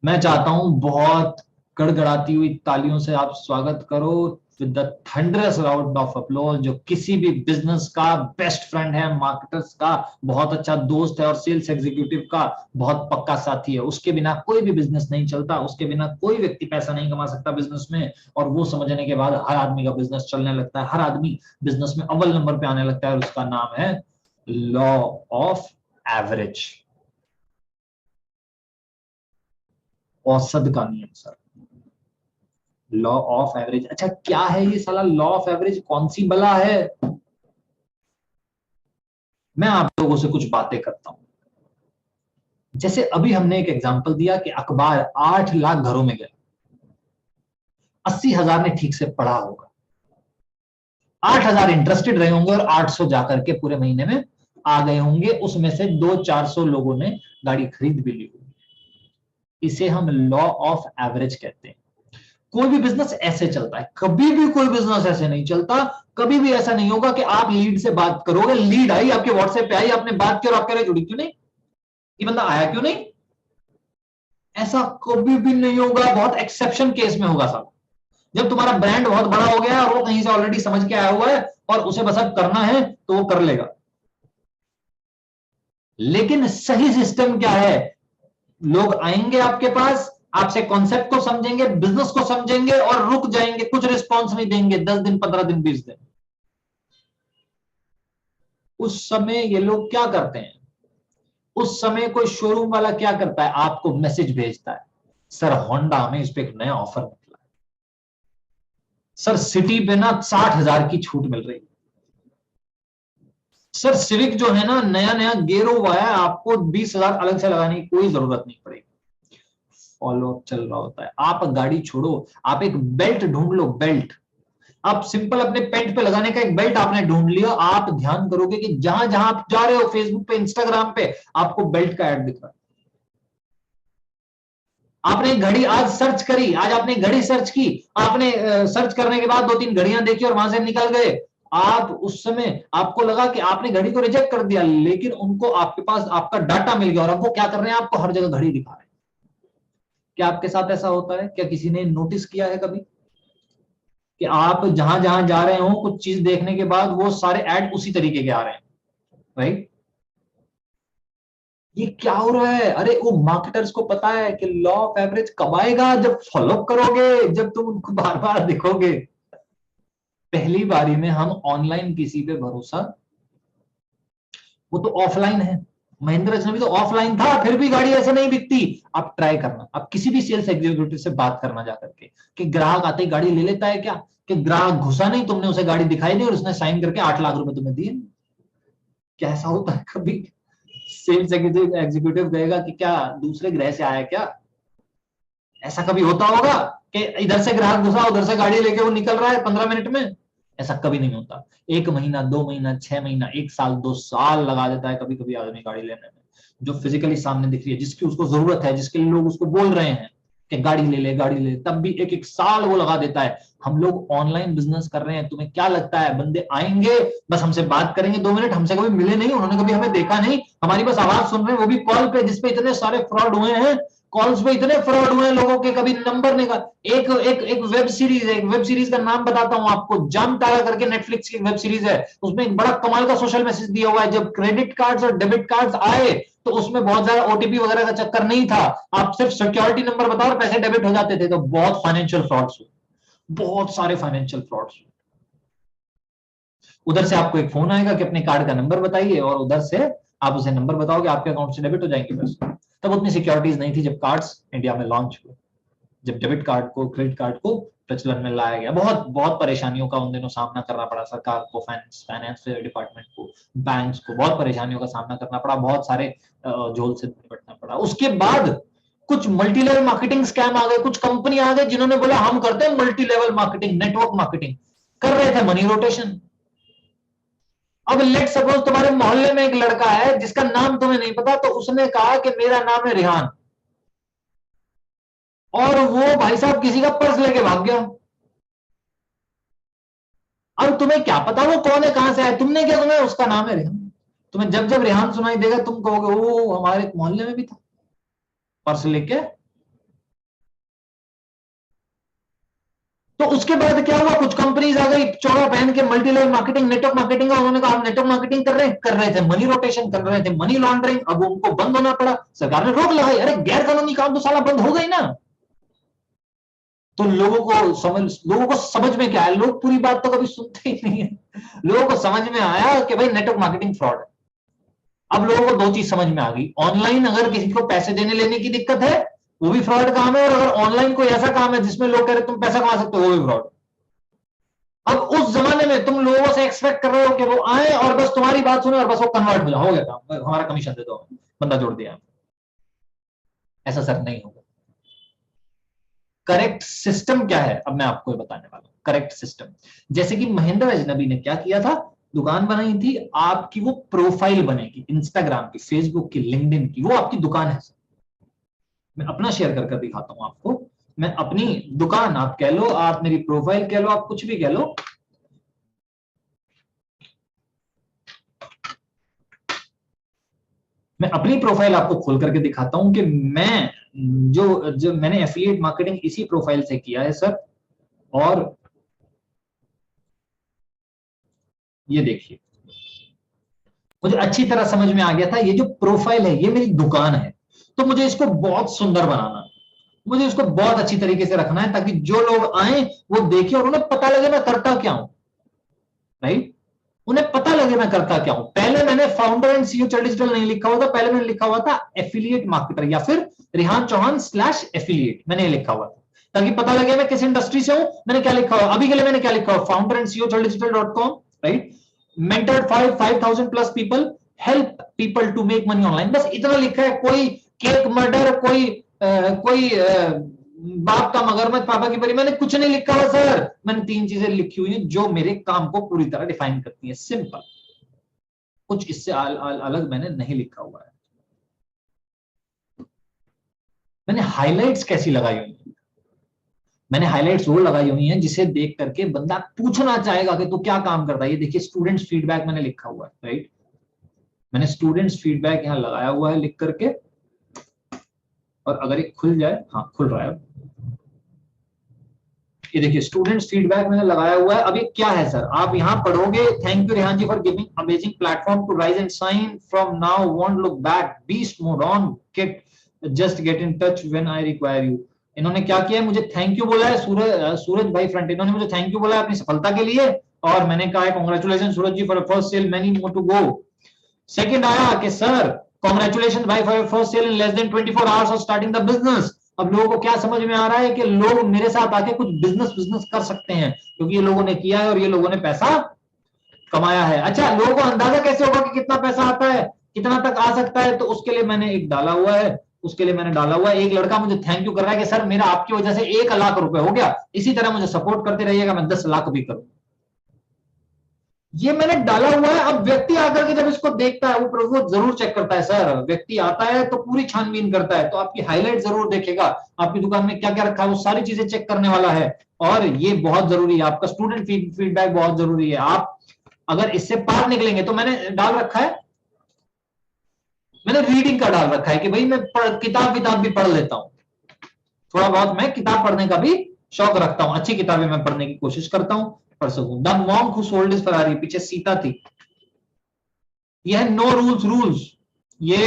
मैं चाहता हूं बहुत गड़गड़ाती हुई तालियों से आप स्वागत करो with the thunderous round of applause, जो किसी भी बिजनेस का बेस्ट फ्रेंड है, मार्केटर्स का बहुत अच्छा दोस्त है और सेल्स एग्जीक्यूटिव का बहुत पक्का साथी है। उसके बिना कोई भी बिजनेस नहीं चलता, उसके बिना कोई व्यक्ति पैसा नहीं कमा सकता बिजनेस में। और वो समझने के बाद हर आदमी का बिजनेस चलने लगता है, हर आदमी बिजनेस में अव्वल नंबर पे आने लगता है, और उसका नाम है लॉ ऑफ एवरेज, औसत का नियम सर, लॉ ऑफ एवरेज। अच्छा क्या है ये साला लॉ ऑफ एवरेज, कौन सी बला है? मैं आप लोगों से कुछ बातें करता हूं। जैसे अभी हमने एक एग्जांपल दिया कि अखबार 8 लाख घरों में गया, 80,000 ने ठीक से पढ़ा होगा, 8,000 इंटरेस्टेड रहे होंगे और 800 जाकर के पूरे महीने में आ गए होंगे, उसमें से 200-400 लोगों ने गाड़ी खरीद भी ली होगी। इसे हम लॉ ऑफ एवरेज कहते हैं। कोई भी बिजनेस ऐसे चलता है, कभी भी कोई बिजनेस ऐसे नहीं चलता। कभी भी ऐसा नहीं होगा कि आप लीड से बात करोगे, लीड आई आपके व्हाट्सएप पे आई, आपने बात की और आप कह रहे जुड़ी क्यों नहीं, ये बंदा आया क्यों नहीं। ऐसा कभी भी नहीं होगा, बहुत एक्सेप्शन केस में होगा साहब। जब तुम्हारा ब्रांड बहुत बड़ा हो गया है और वो कहीं से ऑलरेडी समझ के आया हुआ है और उसे बस अब करना है तो वो कर लेगा। लेकिन सही सिस्टम क्या है, लोग आएंगे आपके पास, आपसे कॉन्सेप्ट को समझेंगे, बिजनेस को समझेंगे और रुक जाएंगे, कुछ रिस्पॉन्स नहीं देंगे 10 दिन, 15 दिन, 20 दिन। उस समय ये लोग क्या करते हैं, उस समय कोई शोरूम वाला क्या करता है, आपको मैसेज भेजता है, सर होंडा में इस पे एक नया ऑफर निकला है, सर सिटी पे ना 60,000 की छूट मिल रही है, सर सिविक जो है ना नया नया गेयर हुआ है, आपको 20,000 अलग से लगाने की कोई जरूरत नहीं पड़ेगी। फॉलो अप चल रहा होता है, आप गाड़ी छोड़ो, आप एक बेल्ट ढूंढ लो, बेल्ट, आप सिंपल अपने पेंट पे लगाने का एक बेल्ट आपने ढूंढ लिया, आप ध्यान करोगे कि जहां जहां आप जा रहे हो, फेसबुक पे, इंस्टाग्राम पे, आपको बेल्ट का ऐड दिख रहा है। आपने घड़ी आज सर्च करी, आज आपने घड़ी सर्च की, आपने सर्च करने के बाद 2-3 घड़ियां देखी और वहां से निकल गए। आप उस समय आपको लगा कि आपने घड़ी को रिजेक्ट कर दिया, लेकिन उनको आपके पास आपका डाटा मिल गया और अब वो क्या कर रहे हैं, आपको हर जगह घड़ी दिखा रहे हैं। क्या आपके साथ ऐसा होता है? क्या किसी ने नोटिस किया है कभी कि आप जहां जहां जा रहे हो, कुछ चीज देखने के बाद वो सारे ऐड उसी तरीके के आ रहे हैं, राइट? ये क्या हो रहा है? अरे वो मार्केटर्स को पता है कि लॉ ऑफ एवरेज कब आएगा, जब फॉलो करोगे, जब तुम उनको बार बार दिखोगे। पहली बारी में हम ऑनलाइन किसी पे भरोसा, वो तो ऑफलाइन है, महिंद्रा अजनबी तो ऑफलाइन था, फिर भी गाड़ी ऐसे नहीं बिकती। आप ट्राई करना, आप किसी भी सेल्स एग्जीक्यूटिव से बात करना जाकर के कि ग्राहक आते ही गाड़ी ले लेता है क्या, कि ग्राहक घुसा नहीं, तुमने उसे गाड़ी दिखाई दी और उसने साइन करके 8 लाख रुपए तुम्हें दिए। क्या ऐसा होता है कभी? सेल्स एग्जीक्यूटिव कहेगा कि क्या दूसरे ग्रह से आया क्या? ऐसा कभी होता होगा कि इधर से ग्राहक घुसा, उधर से गाड़ी लेके वो निकल रहा है 15 मिनट में? ऐसा कभी नहीं होता। 1 महीना, 2 महीना, 6 महीना, 1 साल, 2 साल लगा देता है कभी कभी आदमी गाड़ी लेने में। जो फिजिकली सामने दिख रही है, जिसकी उसको जरूरत है, जिसके लिए लोग उसको बोल रहे हैं कि गाड़ी ले ले, गाड़ी ले ले, तब भी एक एक साल वो लगा देता है। हम लोग ऑनलाइन बिजनेस कर रहे हैं, तुम्हें क्या लगता है बंदे आएंगे, बस हमसे बात करेंगे 2 मिनट, हमसे कभी मिले नहीं, उन्होंने कभी हमें देखा नहीं, हमारी बस आवाज सुन रहे हैं, वो भी कॉल पे, जिसपे इतने सारे फ्रॉड हुए हैं, कॉल्स पे इतने फ्रॉड हुए हैं लोगों के, कभी नंबर नहीं का। एक एक एक वेब सीरीज है, एक वेब सीरीज का नाम बताता हूं आपको, जामतारा करके नेटफ्लिक्स की वेब सीरीज है, उसमें एक बड़ा कमाल का सोशल मैसेज दिया हुआ है, जब क्रेडिट कार्ड्स और डेबिट कार्ड्स आए तो उसमें बहुत ज्यादा ओटीपी वगैरह का चक्कर नहीं था, आप सिर्फ सिक्योरिटी नंबर बताओ और पैसे डेबिट हो जाते थे। तो बहुत फाइनेंशियल फ्रॉड्स हुए, बहुत सारे फाइनेंशियल फ्रॉड्स हुए। उधर से आपको एक फोन आएगा कि अपने कार्ड का नंबर बताइए, और उधर से आप उसे नंबर बताओगे, आपके अकाउंट से डेबिट हो जाएंगे पैसे। तब उतनी सिक्योरिटीज नहीं थी जब कार्ड्स इंडिया में लॉन्च हुए, जब डेबिट कार्ड को, क्रेडिट कार्ड को प्रचलन में लाया गया। बहुत बहुत परेशानियों का उन दिनों सामना करना पड़ा सरकार को, फाइनेंस डिपार्टमेंट को, बैंक्स को, बहुत परेशानियों का सामना करना पड़ा, बहुत सारे झोल से निपटना पड़ा। उसके बाद कुछ मल्टी लेवल मार्केटिंग स्कैम आ गए, कुछ कंपनी आ गए जिन्होंने बोला हम करते हैं multi level marketing, network marketing, कर रहे थे मनी रोटेशन। अब लेट सपोज तुम्हारे मोहल्ले में एक लड़का है जिसका नाम तुम्हें नहीं पता, तो उसने कहा कि मेरा नाम है रिहान, और वो भाई साहब किसी का पर्स लेके भाग गया। अब तुम्हें क्या पता वो कौन है, कहां से आया, तुमने क्या सुना, उसका नाम है रेहान। तुम्हें जब जब रेहान सुनाई देगा तुम कहोगे वो हमारे मोहल्ले में भी था, पर्स लेके तो उसके बाद क्या हुआ, कुछ कंपनीज आ गई चौड़ा पहन के, multi level marketing, network marketing का, उन्होंने कहा हम नेटवर्क मार्केटिंग कर रहे थे, मनी रोटेशन कर रहे थे, मनी लॉन्ड्रिंग, अब उनको बंद होना पड़ा, सरकार ने रोक लगाई। अरे गैर कानूनी काम तो साला बंद हो गई ना। तो लोगों को समझ में क्या है, लोग पूरी बात तो कभी सुनते ही नहीं है। लोगों को समझ में आया कि भाई नेटवर्क मार्केटिंग फ्रॉड है। अब लोगों को दो चीज समझ में आ गई, ऑनलाइन अगर किसी को पैसे देने लेने की दिक्कत है वो भी फ्रॉड काम है, और अगर ऑनलाइन कोई ऐसा काम है जिसमें लोग कह रहे तुम पैसा कमा सकते हो, वो भी फ्रॉड। अब उस जमाने में तुम लोगों से एक्सपेक्ट कर रहे हो कि वो आए और बस तुम्हारी बात सुने और बस वो कन्वर्ट हो जाए, हो गया काम, हमारा कमीशन दे दो, बंदा जोड़ दिया। ऐसा सर नहीं होगा। करेक्ट सिस्टम क्या है, अब मैं आपको बताने वाला हूं। करेक्ट सिस्टम, जैसे कि महेंद्र अजनबी ने क्या किया था, दुकान बनाई थी आपकी, वो प्रोफाइल बनेगी इंस्टाग्राम की, फेसबुक की, लिंक्डइन की, वो आपकी दुकान है। मैं अपना शेयर कर दिखाता हूं आपको। मैं अपनी दुकान आप कह लो, आप मेरी प्रोफाइल कह लो, आप कुछ भी कह लो। मैं अपनी प्रोफाइल आपको खोल करके दिखाता हूं कि मैं जो मैंने एफिलिएट मार्केटिंग इसी प्रोफाइल से किया है सर। और ये देखिए, मुझे अच्छी तरह समझ में आ गया था, ये जो प्रोफाइल है ये मेरी दुकान है, तो मुझे इसको बहुत सुंदर बनाना है, मुझे इसको बहुत अच्छी तरीके से रखना है, ताकि जो लोग आए वो देखें और उन्हें पता लगे मैं करता क्या हूं। राइट, उन्हें पता लगे मैं करता क्या हूं। पहले मैंने फाउंडर एंड सीईओ डिजिटल नहीं लिखा हुआ था, पहले मैंने लिखा हुआ था एफिलिएट मार्केटर या फिर रिहान चौहान / एफिलिएट, मैंने लिखा हुआ था, ताकि पता लगे मैं किस इंडस्ट्री से हूं। मैंने क्या लिखा हुआ अभी के लिए, मैंने क्या लिखा हुआ, फाउंडर एंड सीईओ डिजिटल.com, right, mentored 5,000 plus people, help people to make money online, बस इतना लिखा है। कोई केक मर्डर, कोई बाप का मगरमच्छ पापा की परी, मैंने कुछ नहीं लिखा हुआ सर। मैंने 3 चीजें लिखी हुई हैं जो मेरे काम को पूरी तरह डिफाइन करती हैं, सिंपल, कुछ इससे अलग मैंने नहीं लिखा हुआ है। मैंने हाइलाइट्स कैसी लगाई हुई है, मैंने हाइलाइट्स वो लगाई हुई हैं जिसे देख करके बंदा पूछना चाहेगा कि तू क्या काम करता है। ये देखिए स्टूडेंट्स फीडबैक मैंने लिखा हुआ है, राइट, मैंने स्टूडेंट्स फीडबैक यहां लगाया हुआ है लिख करके। और अगर ये खुल जाए, हाँ खुल रहा है, ये देखिए स्टूडेंट्स फीडबैक मैंने लगाया हुआ है। अब ये क्या है सर, आप यहां पढ़ोगे, thank you Rehan ji for giving amazing platform to rise and shine from now, won't look back, beast mode on, get just get in touch when I require you. इन्होंने क्या किया है, मुझे थैंक यू बोला है, सूरज भाई फ्रंट, इन्होंने मुझे थैंक यू बोला है अपनी सफलता के लिए, और मैंने कहा है congratulation Suraj ji for first sale, many more to go. Second आया कि सर कांग्रेचुलेशन भाई for first sale in less than 24 hours of starting the business. अब लोगों को क्या समझ में आ रहा है कि लोग मेरे साथ आके कुछ बिजनेस कर सकते हैं, क्योंकि ये लोगों ने किया है और ये लोगों ने पैसा कमाया है। अच्छा, लोगों को अंदाजा कैसे होगा कि कितना पैसा आता है, कितना तक आ सकता है, तो उसके लिए मैंने एक डाला हुआ है, उसके लिए मैंने डाला हुआ है, एक लड़का मुझे थैंक यू कर रहा है कि सर मेरा आपकी वजह से 1 लाख रुपए हो गया, इसी तरह मुझे सपोर्ट करते रहिएगा, मैं 10 लाख भी करूं। ये मैंने डाला हुआ है। अब व्यक्ति आकर के जब इसको देखता है, वो जरूर चेक करता है सर, व्यक्ति आता है तो पूरी छानबीन करता है, तो आपकी हाईलाइट जरूर देखेगा, आपकी दुकान में क्या क्या रखा है वो सारी चीजें चेक करने वाला है। और ये बहुत जरूरी है, आपका स्टूडेंट फीडबैक बहुत जरूरी है। आप अगर इससे पार निकलेंगे, तो मैंने डाल रखा है, मैंने रीडिंग का डाल रखा है कि भाई मैं किताब भी पढ़ लेता हूं, थोड़ा बहुत मैं किताब पढ़ने का भी शौक रखता हूं, अच्छी किताबें मैं पढ़ने की कोशिश करता हूं, पढ़ सकूं। The monk who sold his Ferrari, पीछे सीता थी। यह है नो रूल्स रूल्स, ये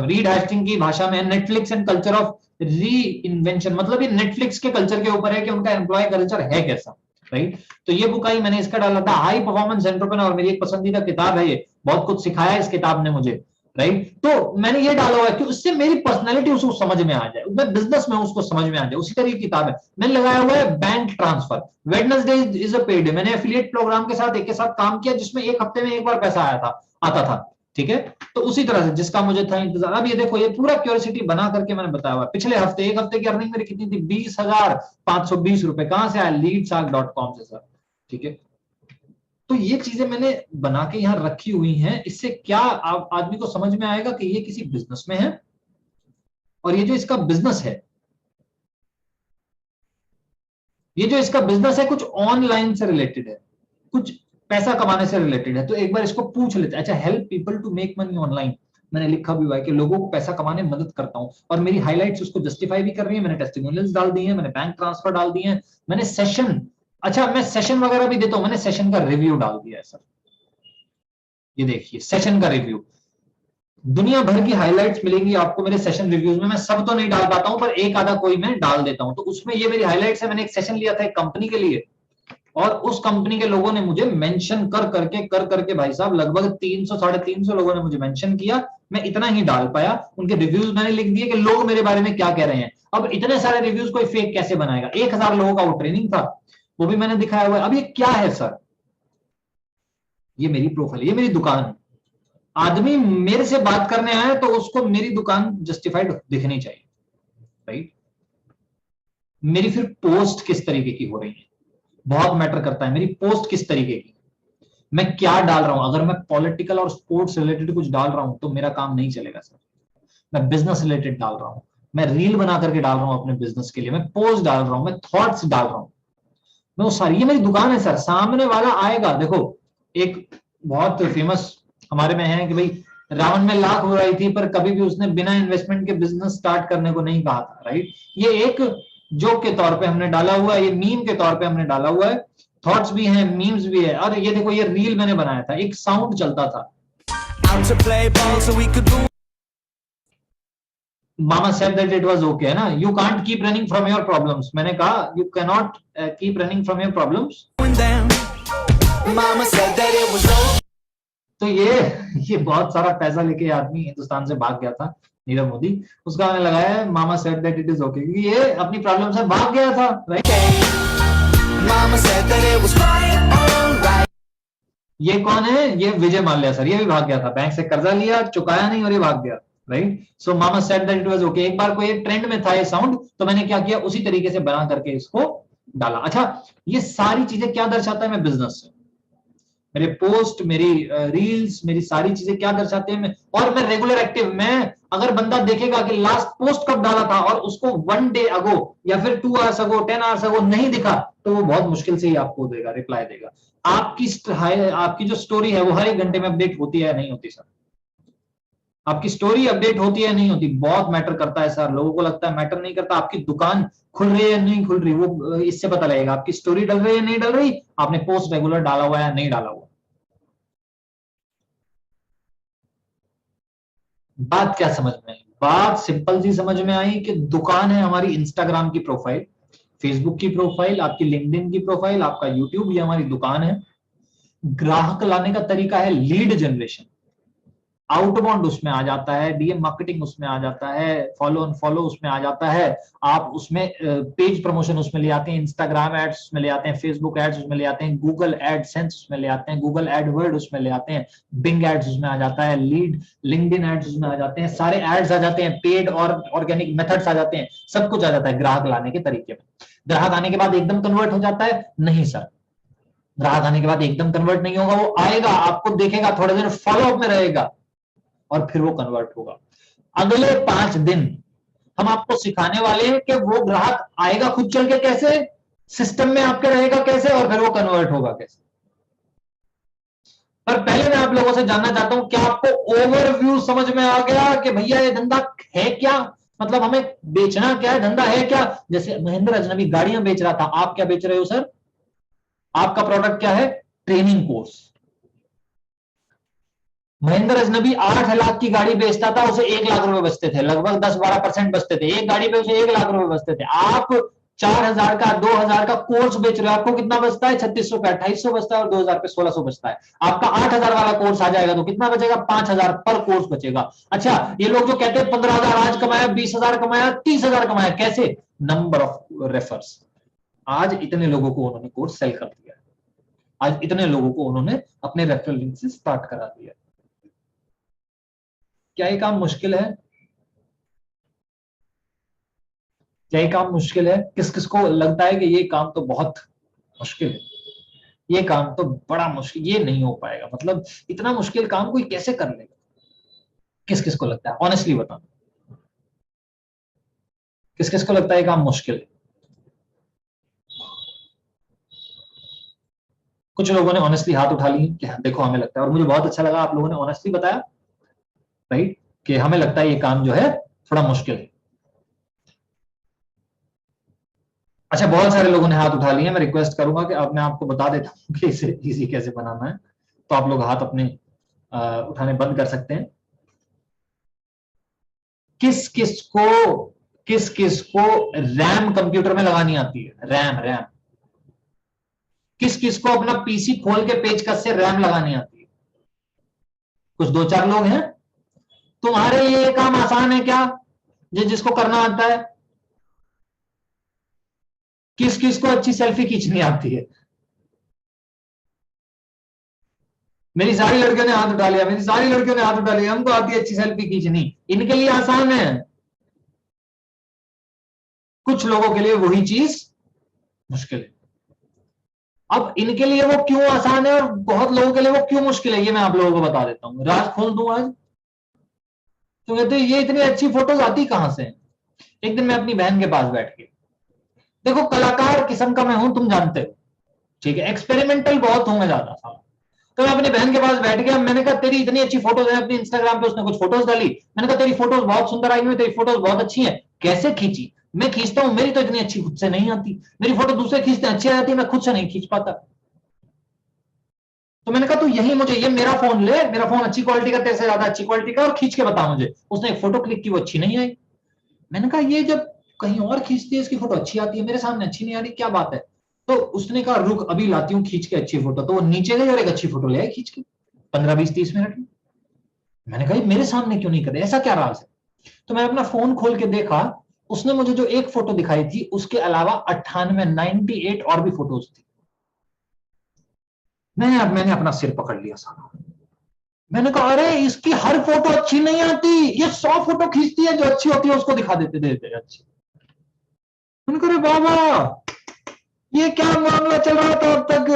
रीड हेस्टिंग की भाषा में, नेटफ्लिक्स एंड कल्चर ऑफ री इन्वेंशन, मतलब ये नेटफ्लिक्स के कल्चर के ऊपर है कि उनका एम्प्लॉय कल्चर है कैसा, राइट। तो ये बुक आई, मैंने इसका डाला था हाई परफॉर्मेंस एंटरप्रेन्योर, मेरी एक पसंदीदा किताब है, ये बहुत कुछ सिखाया है इस किताब ने मुझे, राइट। तो मैंने ये डाला हुआ है कि उससे मेरी पर्सनैलिटी उसको समझ में आ जाए, मैं बिजनेस में उसको समझ में आ जाए, उसी तरह की किताब है। मैंने लगाया हुआ है bank transfer, Wednesday is a paid day, मैंने एफिलिएट प्रोग्राम के साथ काम किया, जिसमें 1 हफ्ते में 1 बार पैसा आता था, ठीक है। तो उसी तरह से जिसका मुझे था इंतजार। अब ये देखो, ये पूरा क्यूरियोसिटी बना करके मैंने बताया हुआ। पिछले हफ्ते 1 हफ्ते की अर्निंग मेरी कितनी थी, 20,520 रुपए। कहां से आया, leadsaak.com से सर, ठीक है। तो ये चीजें मैंने बना के यहां रखी हुई हैं। इससे क्या आदमी को समझ में आएगा कि ये किसी बिजनेस में है, और ये जो इसका बिजनेस है, ये जो इसका बिजनेस है कुछ ऑनलाइन से रिलेटेड है, कुछ पैसा कमाने से रिलेटेड है। तो एक बार इसको पूछ लेते हैं, अच्छा help people to make money online, मैंने लिखा भी हुआ है कि लोगों को पैसा कमाने में मदद करता हूं, और मेरी हाइलाइट्स उसको जस्टिफाई भी कर रही है। मैंने टेस्टिमोनियल्स डाल दिए हैं, मैंने बैंक ट्रांसफर डाल दिए हैं, मैंने सेशन, अच्छा मैं सेशन वगैरह भी देता हूं, मैंने सेशन का रिव्यू डाल दिया है सर। ये देखिए सेशन का रिव्यू, दुनिया भर की हाइलाइट्स मिलेंगी आपको मेरे सेशन रिव्यूज में। मैं सब तो नहीं डाल पाता हूं, पर एक आधा कोई मैं डाल देता हूं। तो उसमें ये मेरी हाइलाइट्स है। मैंने एक सेशन लिया था एक कंपनी के लिए, और उस कंपनी के लोगों ने मुझे मेंशन कर करके भाई साहब लगभग 300 350 लोगों ने मुझे मेंशन किया। मैं इतना ही डाल पाया, उनके रिव्यूज मैंने लिख दिए कि लोग मेरे बारे में क्या कह रहे हैं। अब इतने सारे रिव्यूज कोई फेक कैसे बनाएगा? 1000 लोगों का वो ट्रेनिंग था, वो भी मैंने दिखाया हुआ है। अब ये क्या है सर? ये मेरी प्रोफाइल, ये मेरी दुकान है। आदमी मेरे से बात करने आए तो उसको मेरी दुकान जस्टिफाइड दिखनी चाहिए, राइट? मेरी फिर पोस्ट किस तरीके की हो रही है, बहुत मैटर करता है। मेरी पोस्ट किस तरीके की, मैं क्या डाल रहा हूं। अगर मैं पॉलिटिकल और स्पोर्ट्स रिलेटेड कुछ डाल रहा हूं तो मेरा काम नहीं चलेगा सर। मैं बिजनेस रिलेटेड डाल रहा हूं, मैं रील बना करके डाल रहा हूं अपने बिजनेस के लिए, मैं पोस्ट डाल रहा हूं, मैं थॉट्स डाल रहा हूं, मैं वो सारी, ये मेरी दुकान है सर। सामने वाला आएगा, देखो एक बहुत फेमस हमारे में है कि भाई रावण में लाख बुराई थी पर कभी भी उसने बिना इन्वेस्टमेंट के बिजनेस स्टार्ट करने को नहीं कहा था, राइट? ये एक जोक के तौर पे हमने डाला हुआ है, ये मीम के तौर पे हमने डाला हुआ है। थॉट्स भी हैं, मीम्स भी है। और ये देखो, ये रील मैंने बनाया था, एक साउंड चलता था, Out to play ball so we could do mama said that it was okay, है ना? You can't keep running from your problems, मैंने कहा you can not keep running from your problems. them. Mama said that it was over. तो ये बहुत सारा पैसा लेके आदमी हिंदुस्तान से भाग गया था, नीरव मोदी। उसका मैंने लगाया है mama said that it is okay, क्योंकि ये अपनी प्रॉब्लम से भाग गया था, right? Mama said that it was quite alright. ये कौन है? ये विजय माल्या सर, ये भी भाग गया था, बैंक से कर्जा लिया, चुकाया नहीं और ये भाग गया, right? So mama said that it was okay. एक बार कोई एक ट्रेंड में था ये साउंड, तो मैंने क्या किया, उसी तरीके से बना करके इसको डाला। अच्छा, ये सारी चीजें क्या दर्शाता है? मैं बिजनेस से, मेरे पोस्ट, मेरी रील्स, मेरी सारी चीजें क्या दर्शाते हैं? और मैं रेगुलर एक्टिव। मैं अगर बंदा देखेगा कि लास्ट पोस्ट कब डाला था और उसको 1 डे अगो या फिर 2 आवर्स अगो, 10 आवर्स अगो नहीं दिखा, तो वो बहुत मुश्किल से ही आपको देगा, रिप्लाई देगा। आपकी जो स्टोरी है वो हर 1 घंटे में अपडेट होती है या नहीं होती सर? आपकी स्टोरी अपडेट होती है नहीं होती, बहुत मैटर करता है सर। लोगों को लगता है मैटर नहीं करता। आपकी दुकान खुल रही है नहीं खुल रही, वो इससे पता लगेगा। आपकी स्टोरी डल रही है नहीं डल रही, आपने पोस्ट रेगुलर डाला हुआ है या नहीं डाला हुआ। बात क्या समझ में आई? बात सिंपल सी समझ में आई कि दुकान है हमारी इंस्टाग्राम की प्रोफाइल, फेसबुक की प्रोफाइल, आपकी लिंक्डइन की प्रोफाइल, आपका यूट्यूब, ये हमारी दुकान है। ग्राहक लाने का तरीका है लीड जनरेशन, आउटबाउंड उसमें आ जाता है, डीएम मार्केटिंग उसमें आ जाता है, फॉलो अनफॉलो उसमें आ जाता है, आप उसमें पेज प्रमोशन उसमें ले आते हैं, इंस्टाग्राम एड्स उसमें ले आते हैं, फेसबुक एड्स उसमें ले आते हैं, गूगल एडसेंस उसमें ले आते हैं, गूगल एडवर्ड उसमें ले आते हैं, बिंग एड्स उसमें आ जाता है, लीड लिंक्डइन एड्स उसमें आ जाते हैं, सारे एड्स आ जाते हैं, पेड और ऑर्गेनिक मेथड्स आ जाते हैं, सब कुछ आ जाता है ग्राहक लाने के तरीके में। ग्राहक आने के बाद एकदम कन्वर्ट हो जाता है? नहीं सर, ग्राहक आने के बाद एकदम कन्वर्ट नहीं होगा। वो आएगा, आपको देखेगा, थोड़ी देर फॉलोअप में रहेगा और फिर वो कन्वर्ट होगा। अगले 5 दिन हम आपको सिखाने वाले हैं कि वो ग्राहक आएगा खुद चल के कैसे, सिस्टम में आपके रहेगा कैसे, और फिर वो कन्वर्ट होगा कैसे। पर पहले मैं आप लोगों से जानना चाहता हूं, क्या आपको ओवरव्यू समझ में आ गया कि भैया ये धंधा है क्या, मतलब हमें बेचना क्या है, धंधा है क्या? जैसे महेंद्र अजनबी गाड़ियां बेच रहा था, आप क्या बेच रहे हो सर? आपका प्रोडक्ट क्या है? Training course. महेंद्र अजनबी 8 लाख की गाड़ी बेचता था, उसे 1 लाख रुपए बचते थे, लगभग 10-12% बचते थे। एक गाड़ी पे उसे 1 लाख रुपए बचते थे। आप 4000 का 2000 का कोर्स बेच रहे हो, आपको कितना बचता है? 3600 पे 2800 बचता है और 2000 पे 1600 बचता है। आपका 8000 वाला कोर्स आ जाएगा तो कितना बचेगा? 5000 पर कोर्स बचेगा। अच्छा, ये लोग जो कहते हैं 15000 आज कमाया, 20000 कमाया, 30000 कमाया, कैसे? Number of refers. आज इतने लोगों को उन्होंने कोर्स सेल कर दिया, आज इतने लोगों को उन्होंने अपने रेफरल लिंक से स्टार्ट करा दिया। क्या ये काम मुश्किल है? क्या ये काम मुश्किल है? किस किस को लगता है कि ये काम तो बहुत मुश्किल है, ये काम तो बड़ा मुश्किल, ये नहीं हो पाएगा, मतलब इतना मुश्किल काम कोई कैसे कर लेगा? किस किस को लगता है? ऑनेस्टली बताना, किस किस को लगता है ये काम मुश्किल है? कुछ लोगों ने ऑनेस्टली हाथ उठा लिए कि हाँ, देखो हमें लगता है, और मुझे बहुत अच्छा लगा आप लोगों ने ऑनेस्टली बताया, राइट? कि हमें लगता है ये काम जो है थोड़ा मुश्किल है। अच्छा, बहुत सारे लोगों ने हाथ उठा लिए। मैं रिक्वेस्ट करूंगा कि अब मैं आपको बता देता हूं कि इसे इजी कैसे बनाना है, तो आप लोग हाथ अपने उठाने बंद कर सकते हैं। किस किस को किस किस को रैम कंप्यूटर में लगानी आती है? रैम रैम किस किस को अपना पीसी खोल के पेचकस से रैम लगानी आती है? कुछ दो चार लोग हैं। तुम्हारे लिए ये काम आसान है क्या, जिसको करना आता है? किस किस को अच्छी सेल्फी खींचनी आती है? मेरी सारी लड़कियों ने हाथ उठा लिया, मेरी सारी लड़कियों ने हाथ उठा लिया। हमको आती है अच्छी सेल्फी खींचनी। इनके लिए आसान है, कुछ लोगों के लिए वही चीज मुश्किल है। अब इनके लिए वो क्यों आसान है और बहुत लोगों के लिए वो क्यों मुश्किल है, ये मैं आप लोगों को बता देता हूं। राज खोल दूं आज? तो कहते ये इतनी अच्छी फोटोज आती कहां से? एक दिन मैं अपनी बहन के पास बैठ के, देखो कलाकार किस्म का मैं हूं, तुम जानते हो, ठीक है, एक्सपेरिमेंटल बहुत हूं मैं ज्यादा सा। तो मैं अपनी बहन के पास बैठ गया, मैंने कहा तेरी इतनी अच्छी फोटोज है अपनी इंस्टाग्राम पे, उसने कुछ फोटोज डाली, मैंने कहा तेरी फोटोज बहुत सुंदर आई हुई, तेरी फोटोज बहुत अच्छी है, कैसे खींची? मैं खींचता हूं, मेरी तो इतनी अच्छी खुद से नहीं आती, मेरी फोटो दूसरे खींचते अच्छी आ जाती है, मैं खुद से नहीं खींच पाता। तो मैंने कहा तू यही मुझे, ये मेरा फोन ले, मेरा फोन अच्छी क्वालिटी का, तेरे से ज्यादा अच्छी क्वालिटी का, और खींच के बता मुझे। उसने एक फोटो क्लिक की, वो अच्छी नहीं आई। मैंने कहा ये जब कहीं और खींचती है इसकी फोटो अच्छी आती है, मेरे सामने अच्छी नहीं आ रही, क्या बात है? तो उसने कहा रुक अभी लाती हूँ खींच के अच्छी फोटो। तो वो नीचे गई और एक अच्छी फोटो ले आई खींच के, 15-20-30 मिनट में। मैंने कहा मेरे सामने क्यों नहीं करे, ऐसा क्या राज है? तो मैं अपना फोन खोल के देखा, उसने मुझे जो एक फोटो दिखाई थी उसके अलावा 98 और भी फोटोज थी। मैंने अपना सिर पकड़ लिया साला। मैंने कहा अरे इसकी हर फोटो अच्छी नहीं आती, ये 100 फोटो खींचती है, जो अच्छी होती है उसको दिखा देते देते अच्छी। मैंने कहा बाबा ये क्या मामला चल रहा था अब तक?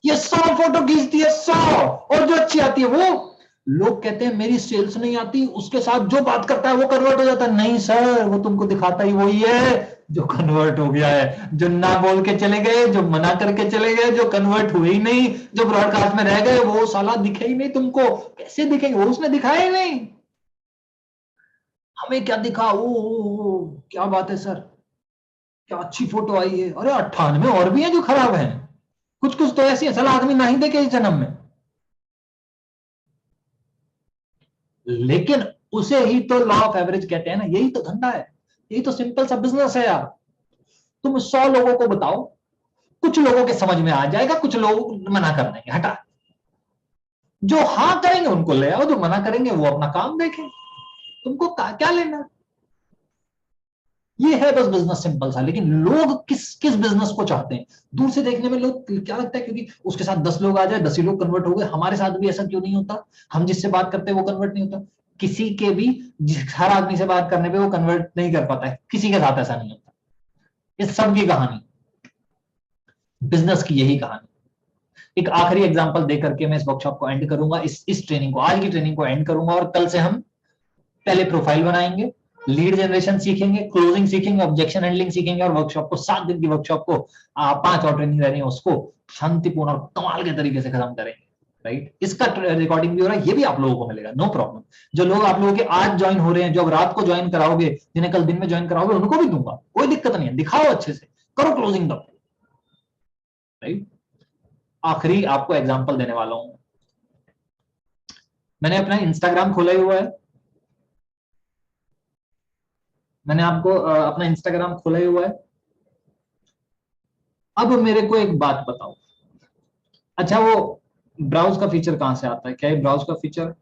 ये 100 फोटो खींचती है, 100, और जो अच्छी आती है वो। लोग कहते हैं मेरी सेल्स नहीं आती, उसके साथ जो बात करता है वो कन्वर्ट हो जाता है। नहीं सर, वो तुमको दिखाता ही वही है जो कन्वर्ट हो गया है। जो ना बोल के चले गए, जो मना करके चले गए, जो कन्वर्ट हुए ही नहीं, जो ब्रॉडकास्ट में रह गए, वो साला दिखे ही नहीं तुमको। कैसे दिखेंगे, वो उसने दिखाया ही नहीं। हमें क्या दिखा, ओ क्या बात है सर, क्या अच्छी फोटो आई है। अरे 98 और भी है जो खराब है। कुछ कुछ तो ऐसी है साला आदमी ना ही देखे इस जन्म में। लेकिन उसे ही तो लॉ ऑफ एवरेज कहते हैं ना, यही तो धंधा है, यही तो सिंपल सा बिजनेस है यार। तुम 100 लोगों को बताओ, कुछ लोगों के समझ में आ जाएगा, कुछ लोग मना कर देंगे, हटा। जो हाँ करेंगे उनको ले आओ, जो मना करेंगे वो अपना काम देखें, तुमको क्या लेना। ये है बस बिजनेस सिंपल सा। लेकिन लोग किस किस बिजनेस को चाहते हैं? दूर से देखने में लोग क्या लगता है, क्योंकि उसके साथ 10 लोग आ जाए, 10 ही लोग कन्वर्ट हो गए। हमारे साथ भी ऐसा क्यों नहीं होता? हम जिससे बात करते हैं वो कन्वर्ट नहीं होता। किसी के भी, हर आदमी से बात करने पे वो कन्वर्ट नहीं कर पाता है, किसी के साथ ऐसा नहीं होता। इस सब की कहानी, बिजनेस की यही कहानी। एक आखिरी एग्जांपल दे करके मैं इस वर्कशॉप को एंड करूंगा, इस ट्रेनिंग को, आज की ट्रेनिंग को एंड करूंगा। और कल से हम पहले प्रोफाइल बनाएंगे, लीड जनरेशन सीखेंगे, क्लोजिंग सीखेंगे, ऑब्जेक्शन हैंडलिंग सीखेंगे, और वर्कशॉप को 7 दिन की वर्कशॉप को 5 और ट्रेनिंग रहनी है, उसको शांतिपूर्ण और कमाल के तरीके से खत्म करेंगे। राइट, इसका रिकॉर्डिंग भी हो रहा है, ये भी आप लोगों को मिलेगा, नो प्रॉब्लम। जो लोग आप लोगों के आज ज्वाइन हो रहे हैं, जो अब रात को ज्वाइन कराओगे, जिन्हें कल दिन में ज्वाइन कराओगे, उनको भी दूंगा, कोई दिक्कत नहीं है। दिखाओ अच्छे से, करो क्लोजिंग दो। राइट, आखिरी आपको एग्जाम्पल देने वाला हूं। मैंने अपना इंस्टाग्राम खोला ही हुआ है, मैंने आपको अपना इंस्टाग्राम खोला ही हुआ है। अब मेरे को एक बात बताओ, अच्छा वो ब्राउज का फीचर कहां से आता है? क्या ये ब्राउज का फीचर?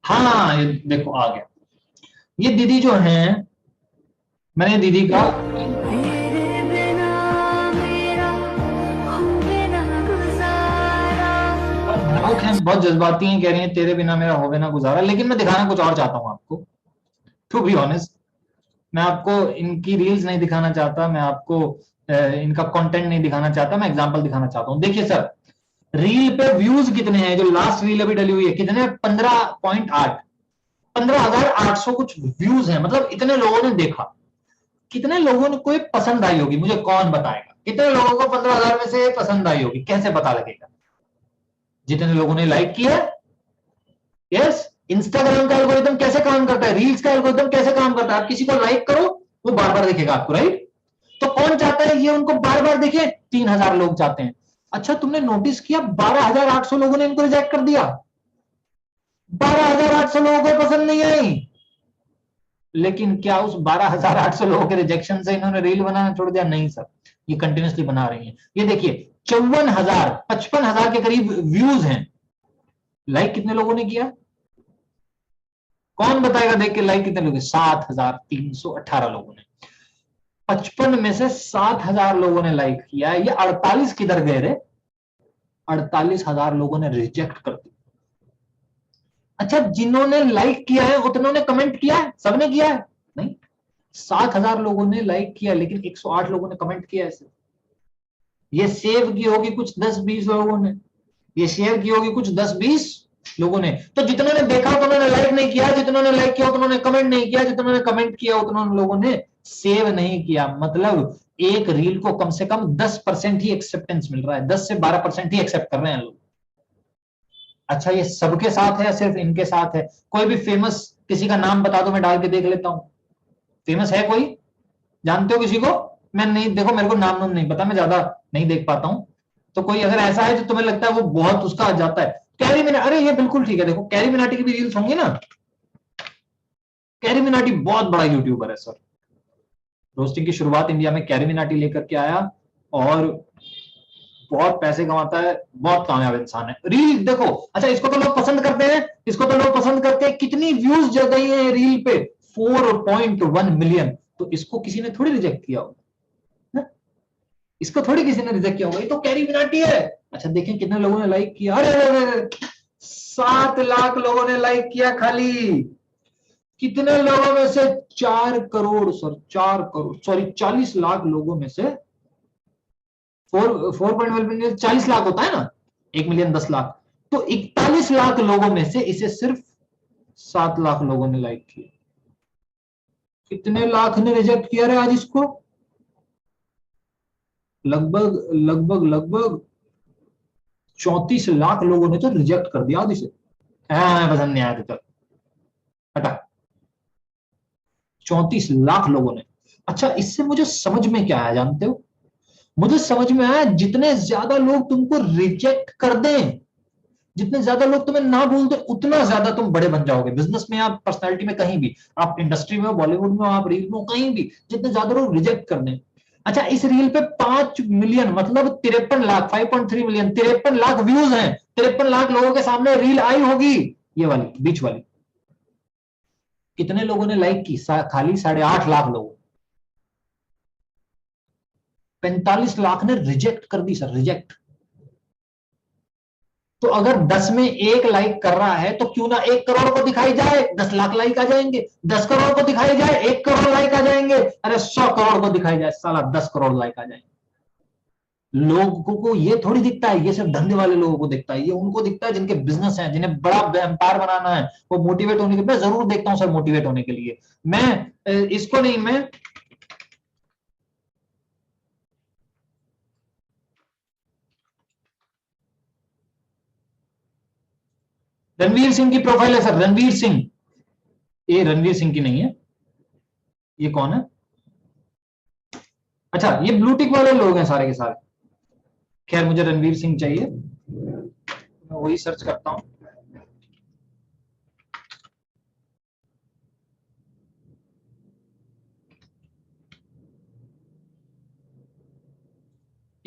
हाँ ये देखो आ गया। ये दीदी जो है, मैंने दीदी का, तेरे बिना मेरा होवे ना गुजारा। लोग हैं बहुत जज्बाती हैं, कह रही हैं तेरे बिना मेरा होवे ना गुजारा, लेकिन मैं दिखाना कुछ और चाहता हूं आपको। टू बी ऑनेस्ट, मैं आपको इनकी रील्स नहीं दिखाना चाहता, मैं आपको इनका कंटेंट नहीं दिखाना चाहता, मैं एग्जांपल दिखाना चाहता हूं। देखिए सर, रील पे व्यूज कितने हैं? जो लास्ट रील अभी डली हुई है, कितने? 15.8, 15,800 कुछ व्यूज हैं, मतलब इतने लोगों ने देखा। कितने लोगों को ये पसंद आई होगी, मुझे कौन बताएगा? कितने लोगों को 15,000 में से पसंद आई होगी, कैसे पता लगेगा? जितने लोगों ने लाइक किया। यस, इंस्टाग्राम का एल्गोरिदम कैसे काम करता है, रील्स का एल्गोरिदम कैसे काम करता है, आप किसी को लाइक करो वो बार बार दिखेगा आपको, राइट। तो कौन चाहता है ये उनको बार बार दिखे, 3000 लोग चाहते हैं। अच्छा तुमने नोटिस किया 12800 लोगों ने इनको रिजेक्ट कर दिया, 12800 लोगों को पसंद नहीं आई। लेकिन क्या उस 12800 लोगों के रिजेक्शन से इन्होंने रील बनाना छोड़ दिया? नहीं सर, ये कंटिन्यूसली बना रही हैं। ये देखिए 54,000 55,000 के करीब व्यूज हैं। लाइक कितने लोगों ने किया, कौन बताएगा देख के लाइक कितने लोग? 7,318 लोगों ने। 55 में से 7,000 लोगों ने लाइक किया, ये 48 किधर गए रे? 48,000 लोगों ने रिजेक्ट कर दिया। अच्छा जिन्होंने लाइक किया है उतनों ने कमेंट किया है? सबने किया है? नहीं, 7,000 लोगों ने लाइक किया लेकिन 108 लोगों ने कमेंट किया है। ये सेव की होगी कुछ 10-20 लोगों ने, ये शेयर की होगी कुछ 10-20 लोगों ने। तो जितनों ने देखा उन्होंने लाइक नहीं किया, जितनों ने लाइक किया उन्होंने कमेंट नहीं किया, जितनों ने कमेंट किया उतनों लोगों ने सेव नहीं किया। मतलब एक रील को कम से कम 10% ही एक्सेप्टेंस मिल रहा है, 10 से 12% ही एक्सेप्ट कर रहे हैं लोग। अच्छा ये सबके साथ है या सिर्फ इनके साथ है? कोई भी फेमस किसी का नाम बता दो, मैं डाल के देख लेता हूं। फेमस है कोई, जानते हो किसी को? मैं नहीं, देखो मेरे को नाम नहीं पता, मैं ज्यादा नहीं देख पाता हूं। तो कोई अगर ऐसा है जो तुम्हें लगता है वो बहुत उसका आ जाता है, कैरी मिनाटी, अरे ये बिल्कुल ठीक है। देखो कैरी मिनाटी की भी रील्स होंगी ना, कैरी मिनाटी बहुत बड़ा यूट्यूबर है सर। रोस्टिंग की शुरुआत इंडिया में कैरी मिनाटी लेकर के आया और बहुत पैसे कमाता है, बहुत कामयाब इंसान है। रील देखो, अच्छा इसको तो लोग पसंद करते हैं, इसको तो लोग पसंद करते हैं। कितनी व्यूज जग गई है रील पे? 4.1 मिलियन। तो इसको किसी ने थोड़ी रिजेक्ट किया होगा, इसको थोड़ी किसी ने रिजेक्ट किया होगा, ये तो कैरी मिनाटी है। अच्छा देखें कितने लोगों ने लाइक किया, अरे 7 लाख लोगों ने लाइक किया खाली। कितने लोगों में से? 4 करोड़ सर, 4 करोड़ सॉरी 40 लाख लोगों में से 4.1 मिलियन 40 लाख होता है ना, 1 मिलियन 10 लाख, तो 41 लाख लोगों में से इसे सिर्फ 7 लाख लोगों ने लाइक किया। कितने लाख ने रिजेक्ट किया रे आज इसको? लगभग 34 लाख लोगों ने तो रिजेक्ट कर दिया आज इसे। पसंद नहीं आया तो चल हटा। 34 लाख लोगों ने। अच्छा इससे मुझे समझ में क्या आया जानते हो? मुझे समझ में आया जितने ज्यादा लोग तुमको रिजेक्ट कर दें, जितने ज्यादा लोग तुम्हें ना बोल दे, उतना ज्यादा तुम बड़े बन जाओगे। बिजनेस में, आप पर्सनालिटी में, कहीं भी, आप इंडस्ट्री में हो, बॉलीवुड में हो, आप रील में हो, कहीं भी, जितने ज्यादा लोग रिजेक्ट कर दें। अच्छा इस रील पे 5 मिलियन मतलब 53 लाख 5.3 मिलियन 53 लाख व्यूज हैं। 53 लाख लोगों के सामने रील आई होगी, ये वाली बीच वाली। कितने लोगों ने लाइक की? खाली 8.5 लाख लोगों। 45 लाख ने रिजेक्ट कर दी सर, रिजेक्ट। तो अगर 10 में 1 लाइक कर रहा है तो क्यों ना 1 करोड़ को दिखाई जाए, 10 लाख लाइक आ जाएंगे। 10 करोड़ को दिखाई जाए 1 करोड़ लाइक आ जाएंगे। अरे 100 करोड़ को दिखाई जाए साला 10 करोड़ लाइक आ जाएंगे। लोगों को ये थोड़ी दिखता है, ये सिर्फ धंधे वाले लोगों को दिखता है, ये उनको दिखता है जिनके बिजनेस है, जिन्हें बड़ा एम्पायर बनाना है, वो मोटिवेट होने के। मैं जरूर देखता हूं सर मोटिवेट होने के लिए। मैं इसको नहीं, मैं रणवीर सिंह की प्रोफाइल है सर, रणवीर सिंह। ये रणवीर सिंह की नहीं है, ये कौन है? अच्छा ये ब्लू टिक वाले लोग हैं सारे के सारे। खैर मुझे रणवीर सिंह चाहिए, मैं वही सर्च करता हूं।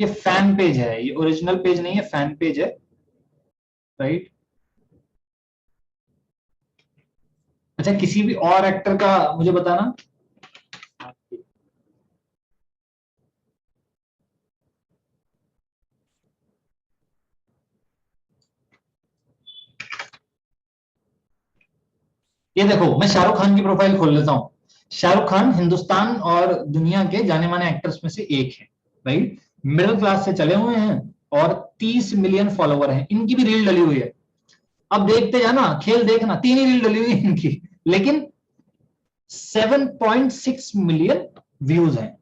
ये फैन पेज है, ये ओरिजिनल पेज नहीं है, फैन पेज है, राइट। अच्छा किसी भी और एक्टर का मुझे बताना। ये देखो मैं शाहरुख खान की प्रोफाइल खोल लेता हूं। शाहरुख खान हिंदुस्तान और दुनिया के जाने माने एक्टर्स में से एक है, राइट। मिडिल क्लास से चले हुए हैं और 30 मिलियन फॉलोवर हैं। इनकी भी रील डली हुई है, अब देखते जाना, खेल देखना। 3 ही रील डली हुई है इनकी, लेकिन 7.6 मिलियन व्यूज हैं।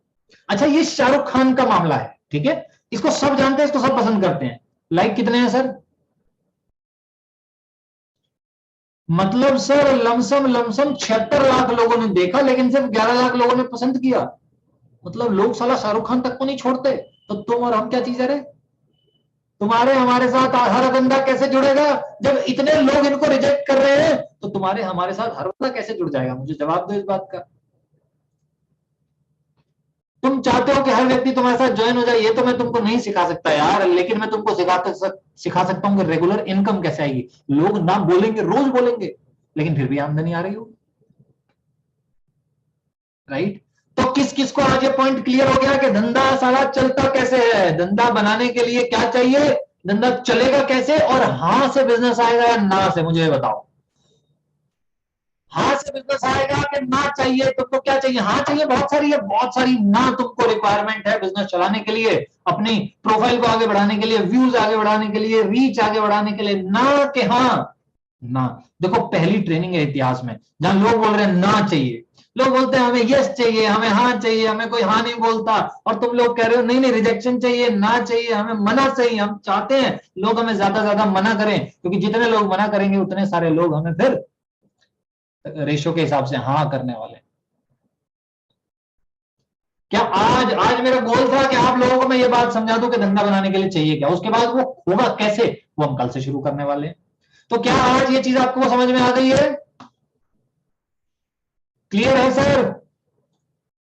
अच्छा ये शाहरुख खान का मामला है, ठीक है। इसको सब जानते हैं, इसको सब पसंद करते हैं। लाइक कितने हैं सर? मतलब सर लमसम लमसम 76 लाख लोगों ने देखा, लेकिन सिर्फ 11 लाख लोगों ने पसंद किया। मतलब लोग साला शाहरुख खान तक को नहीं छोड़ते, तो तुम और हम क्या चीज है रे? तुम्हारे हमारे साथ हर बंदा कैसे जुड़ेगा जब इतने लोग इनको रिजेक्ट कर रहे हैं? तो तुम्हारे हमारे साथ हर बंदा कैसे जुड़ जाएगा? मुझे जवाब दो इस बात का। तुम चाहते हो कि हर व्यक्ति तुम्हारे साथ ज्वाइन हो जाए, ये तो मैं तुमको नहीं सिखा सकता यार, लेकिन मैं तुमको सिखा सकता हूँ कि रेगुलर इनकम कैसे आएगी। लोग ना बोलेंगे, रोज बोलेंगे, लेकिन फिर भी आमदनी आ रही हो, राइट? तो किस किस को आज ये पॉइंट क्लियर हो गया कि धंधा सारा चलता कैसे है, धंधा बनाने के लिए क्या चाहिए, धंधा चलेगा कैसे, और हाँ से बिजनेस आएगा या ना से? मुझे ये बताओ। हाँ से बिजनेस आएगा कि ना चाहिए? तुमको क्या चाहिए? हाँ चाहिए बहुत सारी है, बहुत सारी ना तुमको रिक्वायरमेंट है बिजनेस चलाने के लिए, अपनी प्रोफाइल को आगे बढ़ाने के लिए, व्यूज आगे बढ़ाने के लिए, रीच आगे बढ़ाने के लिए। ना के हाँ ना। देखो पहली ट्रेनिंग है इतिहास में जहां लोग बोल रहे हैं ना चाहिए, लोग बोलते हैं हमें यस चाहिए, हमें हाँ चाहिए, हमें कोई हाँ नहीं बोलता, और तुम लोग कह रहे हो नहीं नहीं रिजेक्शन चाहिए, ना चाहिए, हमें मना चाहिए। हम चाहते हैं लोग हमें ज्यादा ज्यादा मना करें, क्योंकि जितने लोग मना करेंगे उतने सारे लोग हमें फिर रेशो के हिसाब से हाँ करने वाले हैं। क्या आज आज मेरा गोल था कि आप लोगों को मैं ये बात समझा दूं कि धंधा बनाने के लिए चाहिए क्या, उसके बाद वो होगा कैसे वो हम कल से शुरू करने वाले हैं। तो क्या आज ये चीज आपको समझ में आ गई है? क्लियर है सर?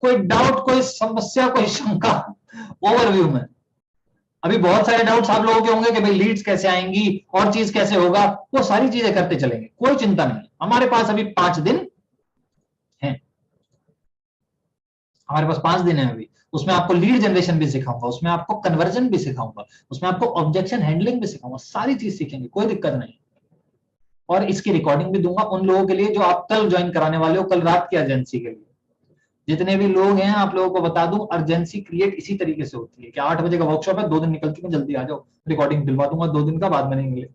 कोई डाउट, कोई समस्या, कोई शंका ओवरव्यू में? अभी बहुत सारे डाउट्स आप लोगों के होंगे कि भाई लीड्स कैसे आएंगी और चीज कैसे होगा, वो सारी चीजें करते चलेंगे, कोई चिंता नहीं। हमारे पास अभी 5 दिन है, हमारे पास 5 दिन है अभी। उसमें आपको लीड जनरेशन भी सिखाऊंगा, उसमें आपको कन्वर्जन भी सिखाऊंगा, उसमें आपको ऑब्जेक्शन हैंडलिंग भी सिखाऊंगा, सारी चीज सीखेंगे, कोई दिक्कत नहीं। और इसकी रिकॉर्डिंग भी दूंगा उन लोगों के लिए जो आप कल ज्वाइन कराने वाले हो, कल रात की अर्जेंसी के लिए। जितने भी लोग हैं आप लोगों को बता दूं, अर्जेंसी क्रिएट इसी तरीके से होती है कि 8 बजे का वर्कशॉप है, 2 दिन निकल चुके, जल्दी आ जाओ, रिकॉर्डिंग दिलवा दूंगा 2 दिन का, बाद में नहीं मिले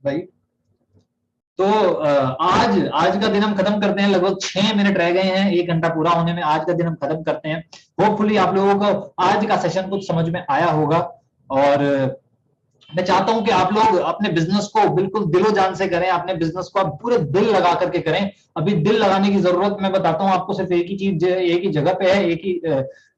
भाई। तो आज आज का दिन हम खत्म करते हैं, लगभग 6 मिनट रह गए हैं 1 घंटा पूरा होने में। आज का दिन हम खत्म करते हैं। होपफुली आप लोगों को आज का सेशन कुछ समझ में आया होगा, और मैं चाहता हूं कि आप लोग अपने बिजनेस को बिल्कुल दिलो जान से करें, अपने बिजनेस को आप पूरे दिल लगा करके करें। अभी दिल लगाने की जरूरत मैं बताता हूं आपको, सिर्फ एक ही चीज एक ही जगह पे है,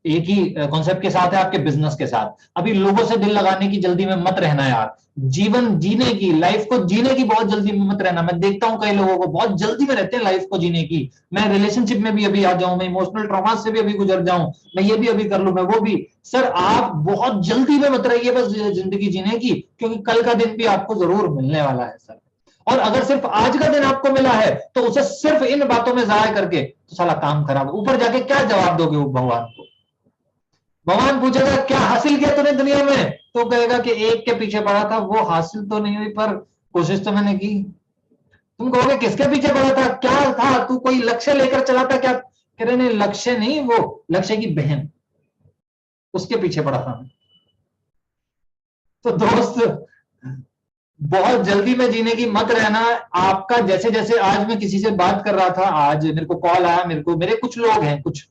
एक ही कॉन्सेप्ट के साथ है, आपके बिजनेस के साथ। अभी लोगों से दिल लगाने की जल्दी में मत रहना यार, जीवन जीने की, लाइफ को जीने की बहुत जल्दी में मत रहना। मैं देखता हूं कई लोगों को बहुत जल्दी में रहते हैं लाइफ को जीने की। मैं रिलेशनशिप में भी अभी आ जाऊं, मैं इमोशनल ट्रॉमा से भी अभी गुजर जाऊं, मैं ये भी अभी कर लूं, मैं वो भी। सर आप बहुत जल्दी में मत रहिए बस जिंदगी जीने की, क्योंकि कल का दिन भी आपको जरूर मिलने वाला है सर। और अगर सिर्फ आज का दिन आपको मिला है तो उसे सिर्फ इन बातों में जाया करके तो साला काम खराब। ऊपर जाके क्या जवाब दोगे वो भगवान को? भगवान पूछेगा क्या हासिल किया तूने दुनिया में, तो कहेगा कि एक के पीछे पड़ा था, वो हासिल तो नहीं हुई पर कोशिश तो मैंने की। तुम कहोगे किसके पीछे पड़ा था, क्या था, तू कोई लक्ष्य लेकर चला था क्या? कह रहे नहीं लक्ष्य नहीं, वो लक्ष्य की बहन, उसके पीछे पड़ा था। तो दोस्त बहुत जल्दी में जीने की मत रहना। आपका जैसे जैसे आज मैं किसी से बात कर रहा था, आज मेरे को कॉल आया, मेरे कुछ लोग हैं, कुछ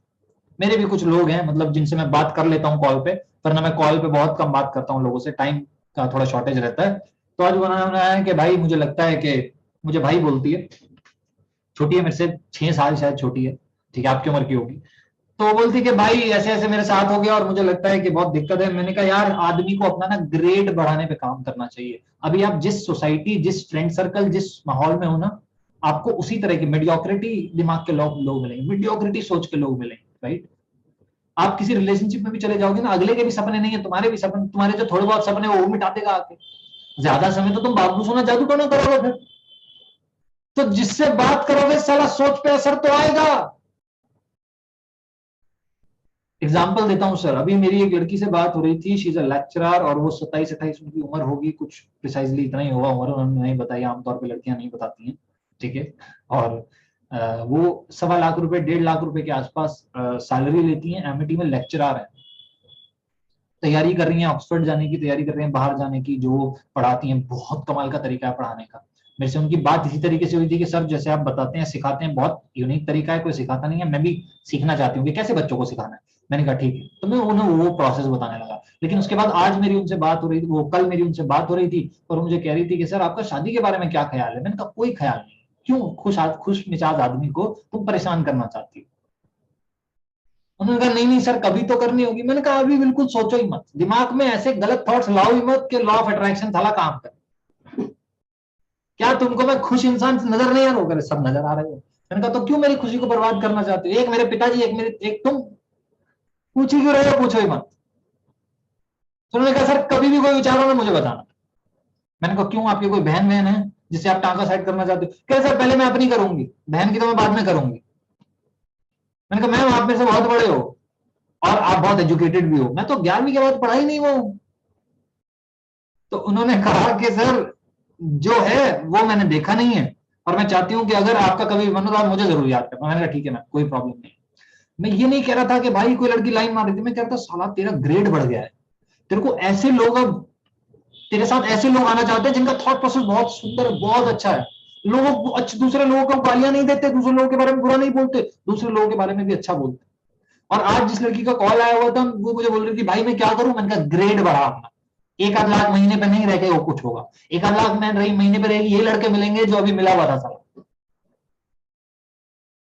मेरे भी कुछ लोग हैं मतलब जिनसे मैं बात कर लेता हूँ कॉल पे, वरना मैं कॉल पे बहुत कम बात करता हूँ लोगों से, टाइम का थोड़ा शॉर्टेज रहता है। तो आज उन्होंने है कि भाई मुझे लगता है कि, मुझे भाई बोलती है, छोटी है मेरे से 6 साल शायद छोटी है, ठीक है आपकी उम्र की होगी। तो वो बोलती कि भाई ऐसे ऐसे मेरे साथ हो गया और मुझे लगता है कि बहुत दिक्कत है। मैंने कहा यार आदमी को अपना ना ग्रेड बढ़ाने पे काम करना चाहिए। अभी आप जिस सोसाइटी, जिस फ्रेंड सर्कल, जिस माहौल में हो ना, आपको उसी तरह की मेडियोक्रिटी दिमाग के लोग मिलेंगे, मेडियोक्रिटी सोच के लोग मिलेंगे, राइट? आप किसी रिलेशनशिप में भी चले जाओगे ना, अगले के भी सपने नहीं है, तुम्हारे भी सपने, तुम्हारे जो थोड़े बहुत सपने वो मिटा देगा आके। ज्यादा समय तो तुम बाबू सोना जादू टोना करोगे फिर। तो जिससे बात करोगे साला सोच पे असर तो आएगा। एग्जाम्पल देता हूं सर, अभी मेरी एक लड़की से बात हो रही थी, शी इज अ लेक्चरर, और वो 27-28 उनकी उम्र होगी, कुछ प्रिसाइजली इतना ही होगा उम्र, उन्होंने नहीं बताई, आमतौर पे लड़कियां नहीं बताती हैं, ठीक है। और वो 1.25 लाख रुपए 1.5 लाख रुपए के आसपास सैलरी लेती हैं, एमआईटी में लेक्चरर है, तैयारी कर रही हैं, ऑक्सफोर्ड जाने की तैयारी कर रही हैं, बाहर जाने की। जो पढ़ाती हैं बहुत कमाल का तरीका है पढ़ाने का। मेरे से उनकी बात इसी तरीके से हुई थी कि सर जैसे आप बताते हैं सिखाते हैं, बहुत यूनिक तरीका है, कोई सिखाता नहीं है, मैं भी सीखना चाहती हूँ कि कैसे बच्चों को सिखाना है। मैंने कहा ठीक है, तो मैं उन्हें वो प्रोसेस बताने लगा। लेकिन उसके बाद आज मेरी उनसे बात हो रही थी, वो कल मेरी उनसे बात हो रही थी, और मुझे कह रही थी कि सर आपका शादी के बारे में क्या ख्याल है। मैंने कहा कोई ख्याल नहीं, क्यों, खुश मिजाज आदमी को तुम परेशान करना चाहती हो। उन्होंने कहा नहीं नहीं सर कभी तो करनी होगी। मैंने कहा अभी बिल्कुल सोचो ही मत, दिमाग में ऐसे गलत थॉट्स लाओ ही मत कि लॉ ऑफ अट्रैक्शन साला काम कर। क्या तुमको मैं खुश इंसान नजर नहीं आ रहा हूँ? सब नजर आ रहे हो। मैंने कहा तो क्यों मेरी खुशी को बर्बाद करना चाहते हो? एक मेरे पिताजी, एक तुम, पूछ ही क्यों रहे हो, पूछो ही मत। तो उन्होंने कहा सर कभी भी कोई विचार हो ना मुझे बताना। मैंने कहा क्यों, आपकी कोई बहन बहन है जिससे आप टांका साइड करना चाहते हो? कह सर पहले मैं अपनी करूंगी, बहन की तो मैं बाद में करूंगी। मैंने कहा मैम आप मेरे से बहुत बड़े हो और आप बहुत एजुकेटेड भी हो, मैं तो 11वीं के बाद पढ़ा ही नहीं हुआ हूं। तो उन्होंने कहा कि सर जो है वो मैंने देखा नहीं है, और मैं चाहती हूं कि अगर आपका कभी मन हो तो आप मुझे जरूर याद करना। मैंने कहा ठीक है मैम, कोई प्रॉब्लम नहीं। मैं ये नहीं कह रहा था कि भाई कोई लड़की लाइन मार रही थी, मैं कह रहा था साला तेरा ग्रेड बढ़ गया है, तेरे को ऐसे लोग, अब तेरे साथ ऐसे लोग आना चाहते हैं जिनका थॉट प्रोसेस बहुत सुंदर है, बहुत अच्छा है। लोग अच्छे, दूसरे लोगों को गालियां नहीं देते, दूसरे लोगों के बारे में बुरा नहीं बोलते, दूसरे लोगों के बारे में भी अच्छा बोलते। और आज जिस लड़की का कॉल आया हुआ था वो मुझे बोल रही थी भाई मैं क्या करूं। मैंने कहा ग्रेड बढ़ा अपना, 1 आध लाख महीने पे नहीं रह के वो कुछ होगा, 1 आध लाख में रही महीने पे रहेगी, ये लड़के मिलेंगे जो अभी मिला हुआ था साला।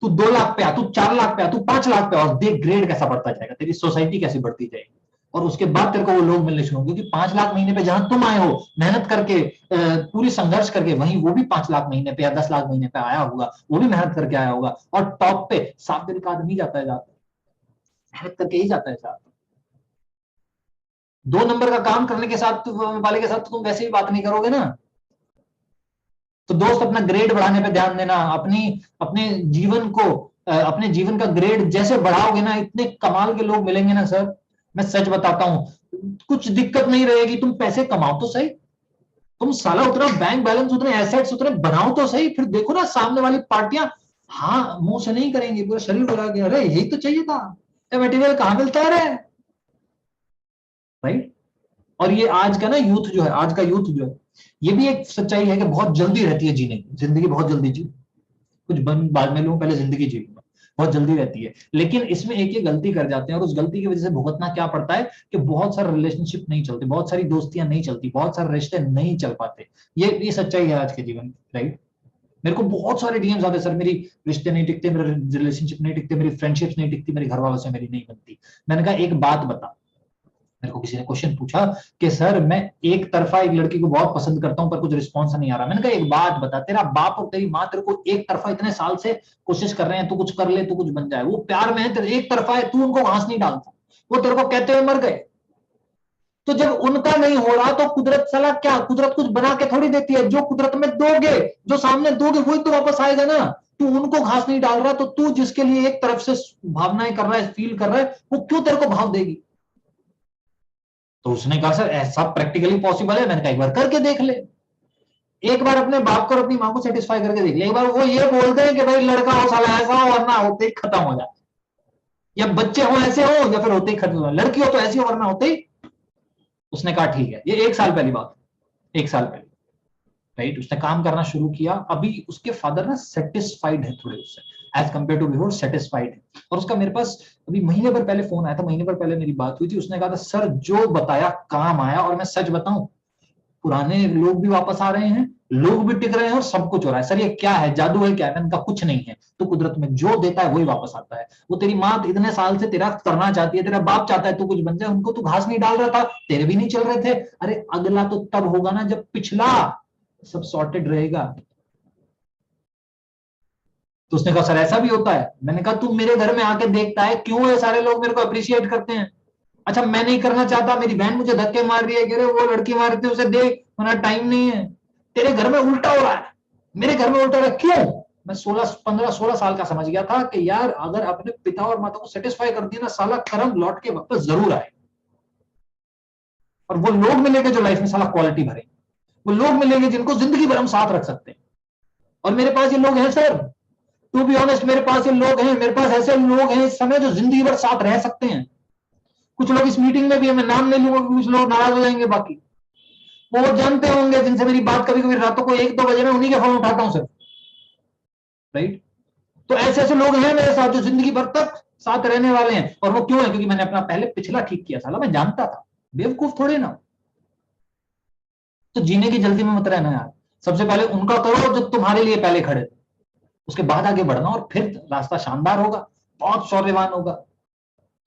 तू 2 लाख पे आ, तू 4 लाख पे आ, तू 5 लाख पे आ, और देख ग्रेड कैसा बढ़ता जाएगा, तेरी सोसाइटी कैसी बढ़ती जाएगी। और उसके बाद तेरे को वो लोग मिलने शुरू होंगे, क्योंकि 5 लाख महीने पे जहां तुम आए हो मेहनत करके, पूरी संघर्ष करके, वहीं वो भी 5 लाख महीने पे या 10 लाख महीने पे आया होगा, वो भी मेहनत करके आया होगा। और टॉप पे 7 दिन का आदमी जाता है, जाता है मेहनत करके ही जाता है साथ। 2 नंबर का काम करने के साथ वाले के साथ तो तुम वैसे ही बात नहीं करोगे ना। तो दोस्त अपना ग्रेड बढ़ाने पे ध्यान देना, अपनी अपने जीवन को, अपने जीवन का ग्रेड जैसे बढ़ाओगे ना, इतने कमाल के लोग मिलेंगे ना सर, मैं सच बताता हूं। कुछ दिक्कत नहीं रहेगी, तुम पैसे कमाओ तो सही, तुम साला उतना बैंक बैलेंस, उतने एसेट्स उतने बनाओ तो सही, फिर देखो ना सामने वाली पार्टियां हाँ मुंह से नहीं करेंगी, पूरा शरीर उड़ा के अरे यही तो चाहिए था, मटेरियल कहां मिलता है रे, राइट। और ये आज का ना यूथ जो है, आज का यूथ जो है, ये भी एक सच्चाई है कि बहुत जल्दी रहती है जीने की, जिंदगी बहुत जल्दी जी, कुछ बन बाद में लूं पहले जिंदगी जी लूंगा, बहुत जल्दी रहती है। लेकिन इसमें एक ये गलती कर जाते हैं, और उस गलती की वजह से भुगतना क्या पड़ता है कि बहुत सारे रिलेशनशिप नहीं चलते, बहुत सारी दोस्तियां नहीं चलती, बहुत सारे रिश्ते नहीं चल पाते। ये सच्चाई है आज के जीवन की, राइट। मेरे को बहुत सारे डीएम्स आते सर, मेरी रिश्ते नहीं टिकते, मेरे रिलेशनशिप नहीं टिकते, मेरी फ्रेंडशिप्स नहीं टिकती, मेरे घर वालों से मेरी नहीं बनती। मैंने कहा एक बात बता, मेरे को किसी ने क्वेश्चन पूछा कि सर मैं एक तरफा एक लड़की को बहुत पसंद करता हूं पर कुछ रिस्पॉन्स नहीं आ रहा। मैंने कहा एक बात बता, तेरा बाप और तेरी माँ तेरे को एक तरफा इतने साल से कोशिश कर रहे हैं, तू कुछ कर ले, तू कुछ बन जाए, वो प्यार में है, तेरे एक तरफा है, तू उनको घास नहीं डालता, वो तेरे को कहते हुए मर गए। तो जब उनका नहीं हो रहा तो कुदरत सला क्या, कुदरत कुछ बना के थोड़ी देती है, जो कुदरत में दोगे, जो सामने दोगे वही तो वापस आएगा ना। तू उनको घास नहीं डाल रहा, तो तू जिसके लिए एक तरफ से भावनाएं कर रहा है, फील कर रहा है, वो क्यों तेरे को भाव देगी? तो उसने कहा सर ऐसा प्रैक्टिकली पॉसिबल है। मैंने कहा एक बार करके देख ले, एक बार अपने बाप को और अपनी मां को सेटिस्फाई करके देख ले। एक बार वो ये बोलते हैं कि भाई लड़का हो साला ऐसा हो, वरना होते ही खत्म हो जाए, या बच्चे हो ऐसे हो या फिर होते ही खत्म हो जाए, लड़की हो तो ऐसी हो वरना होते ही। उसने कहा ठीक है, ये 1 साल पहली बात, 1 साल पहले, राइट। उसने काम करना शुरू किया, अभी उसके फादर ना सेटिस्फाइड है थोड़े उससे, as compare to before satisfied है। और उसका मेरे पास अभी महीने भर पहले फोन आया था, महीने भर पहले मेरी बात हुई थी। उसने कहा था सर जो बताया काम आया, और मैं सच बताऊं पुराने लोग भी वापस आ रहे हैं, लोग भी टिक रहे हैं, और सब कुछ हो रहा है। सर ये क्या है, जादू है क्या है? मैंने कहा कुछ नहीं है, तो कुदरत में जो देता है वही वापस आता है। वो तेरी माँ इतने साल से तेरा करना चाहती है, तेरा बाप चाहता है तू कुछ बन जाए, उनको तू घास नहीं डाल रहा था, तेरे भी नहीं चल रहे थे। अरे अगला तो तब होगा ना जब पिछला सब सॉर्टेड रहेगा। तो उसने कहा सर ऐसा भी होता है। मैंने कहा तू मेरे घर में आके देखता है क्यों ये सारे लोग मेरे को अप्रिशिएट करते हैं। अच्छा मैं नहीं करना चाहता, मेरी बहन मुझे धक्के मार रही है, कह रहे वो लड़की मारती है उसे देख, वरना टाइम नहीं है। तेरे घर में उल्टा हो रहा है, मेरे घर में उल्टा हो रहा है, क्यों? मैं 16 साल का समझ गया था कि यार अगर अपने पिता और माता को सेटिस्फाई कर दिया ना, साला कर्म लौट के वापस जरूर आए। और वो लोग मिलेंगे जो लाइफ में साला क्वालिटी भरे, वो लोग मिलेंगे जिनको जिंदगी भर हम साथ रख सकते हैं। और मेरे पास ये लोग हैं सर, टू बी ऑनेस्ट, मेरे पास ये लोग हैं, मेरे पास ऐसे लोग हैं इस समय जो जिंदगी भर साथ रह सकते हैं। कुछ लोग इस मीटिंग में भी है, मैं नाम नहीं लूंगा, कुछ लोग नाराज हो जाएंगे, बाकी वो जानते होंगे जिनसे मेरी बात कभी कभी रातों को 1-2 बजे में उन्हीं के फोन उठाता हूं सर, राइट। तो ऐसे ऐसे लोग हैं मेरे साथ जो जिंदगी भर तक साथ रहने वाले हैं। और वो क्यों है? क्योंकि मैंने अपना पहले पिछला ठीक किया। साला मैं जानता था, बेवकूफ थोड़े ना। तो जीने की जल्दी में मत रहना यार। सबसे पहले उनका करो जो तुम्हारे लिए पहले खड़े थे, उसके बाद आगे बढ़ना, और फिर रास्ता शानदार होगा, बहुत शौर्यवान होगा।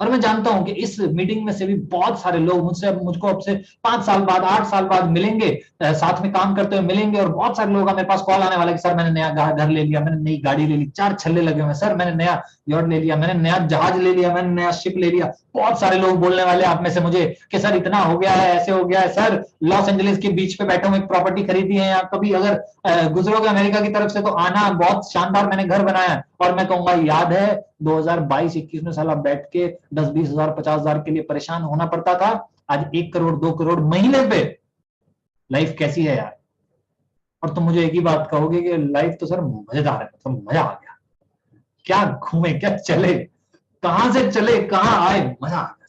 और मैं जानता हूं कि इस मीटिंग में से भी बहुत सारे लोग मुझको अब से 5 साल बाद, 8 साल बाद मिलेंगे, साथ में काम करते हुए मिलेंगे, और बहुत सारे लोग का मेरे पास कॉल आने वाला है कि सर मैंने नया घर ले लिया, मैंने नई गाड़ी ले ली, 4 छल्ले लगे हुए, सर मैंने नया यॉट ले लिया, मैंने नया जहाज ले लिया, मैंने नया शिप ले लिया। बहुत सारे लोग बोलने वाले आप में से मुझे कि सर इतना हो गया है, ऐसे हो गया है, सर लॉस एंजलिस के बीच पे बैठा हूं, एक प्रॉपर्टी खरीदी है, आप कभी अगर गुजरोगे अमेरिका की तरफ से तो आना, बहुत शानदार मैंने घर बनाया है। और मैं कहूंगा याद है 2022-21 में साला बैठ के 10-20 हजार 50 हजार के लिए परेशान होना पड़ता था, आज 1 करोड़ 2 करोड़ महीने पे लाइफ कैसी है यार। और तुम मुझे एक ही बात कहोगे कि लाइफ तो सर मजेदार है, मतलब मजा आ गया, क्या घूमे, क्या चले, कहां से चले कहां आए, मजा आ गया।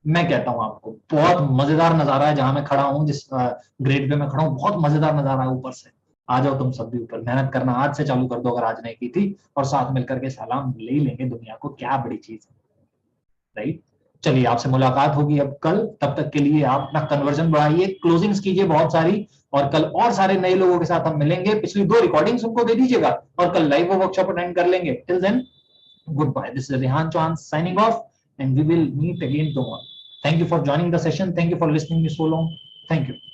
मैं कहता हूं आपको बहुत मजेदार नजारा है जहां मैं खड़ा हूं, जिस ग्रेड पे मैं खड़ा हूं, बहुत मजेदार नजारा है ऊपर से। आ जाओ तुम सब भी ऊपर, मेहनत करना आज से चालू कर दो अगर आज नहीं की थी, और साथ मिलकर के सलाम ले ही लेंगे दुनिया को, क्या बड़ी चीज है, राइट। चलिए आपसे मुलाकात होगी अब कल, तब तक के लिए आप अपना कन्वर्जन बढ़ाइए, क्लोजिंग्स कीजिए बहुत सारी, और कल और सारे नए लोगों के साथ हम मिलेंगे। पिछली 2 रिकॉर्डिंग्स उनको दे दीजिएगा और कल लाइव वर्कशॉप अटेंड कर लेंगे। Till then goodbye, this is Rehan Chauhan signing off, and we will meet again tomorrow. Thank you for joining the session, thank you for listening me so long, thank you.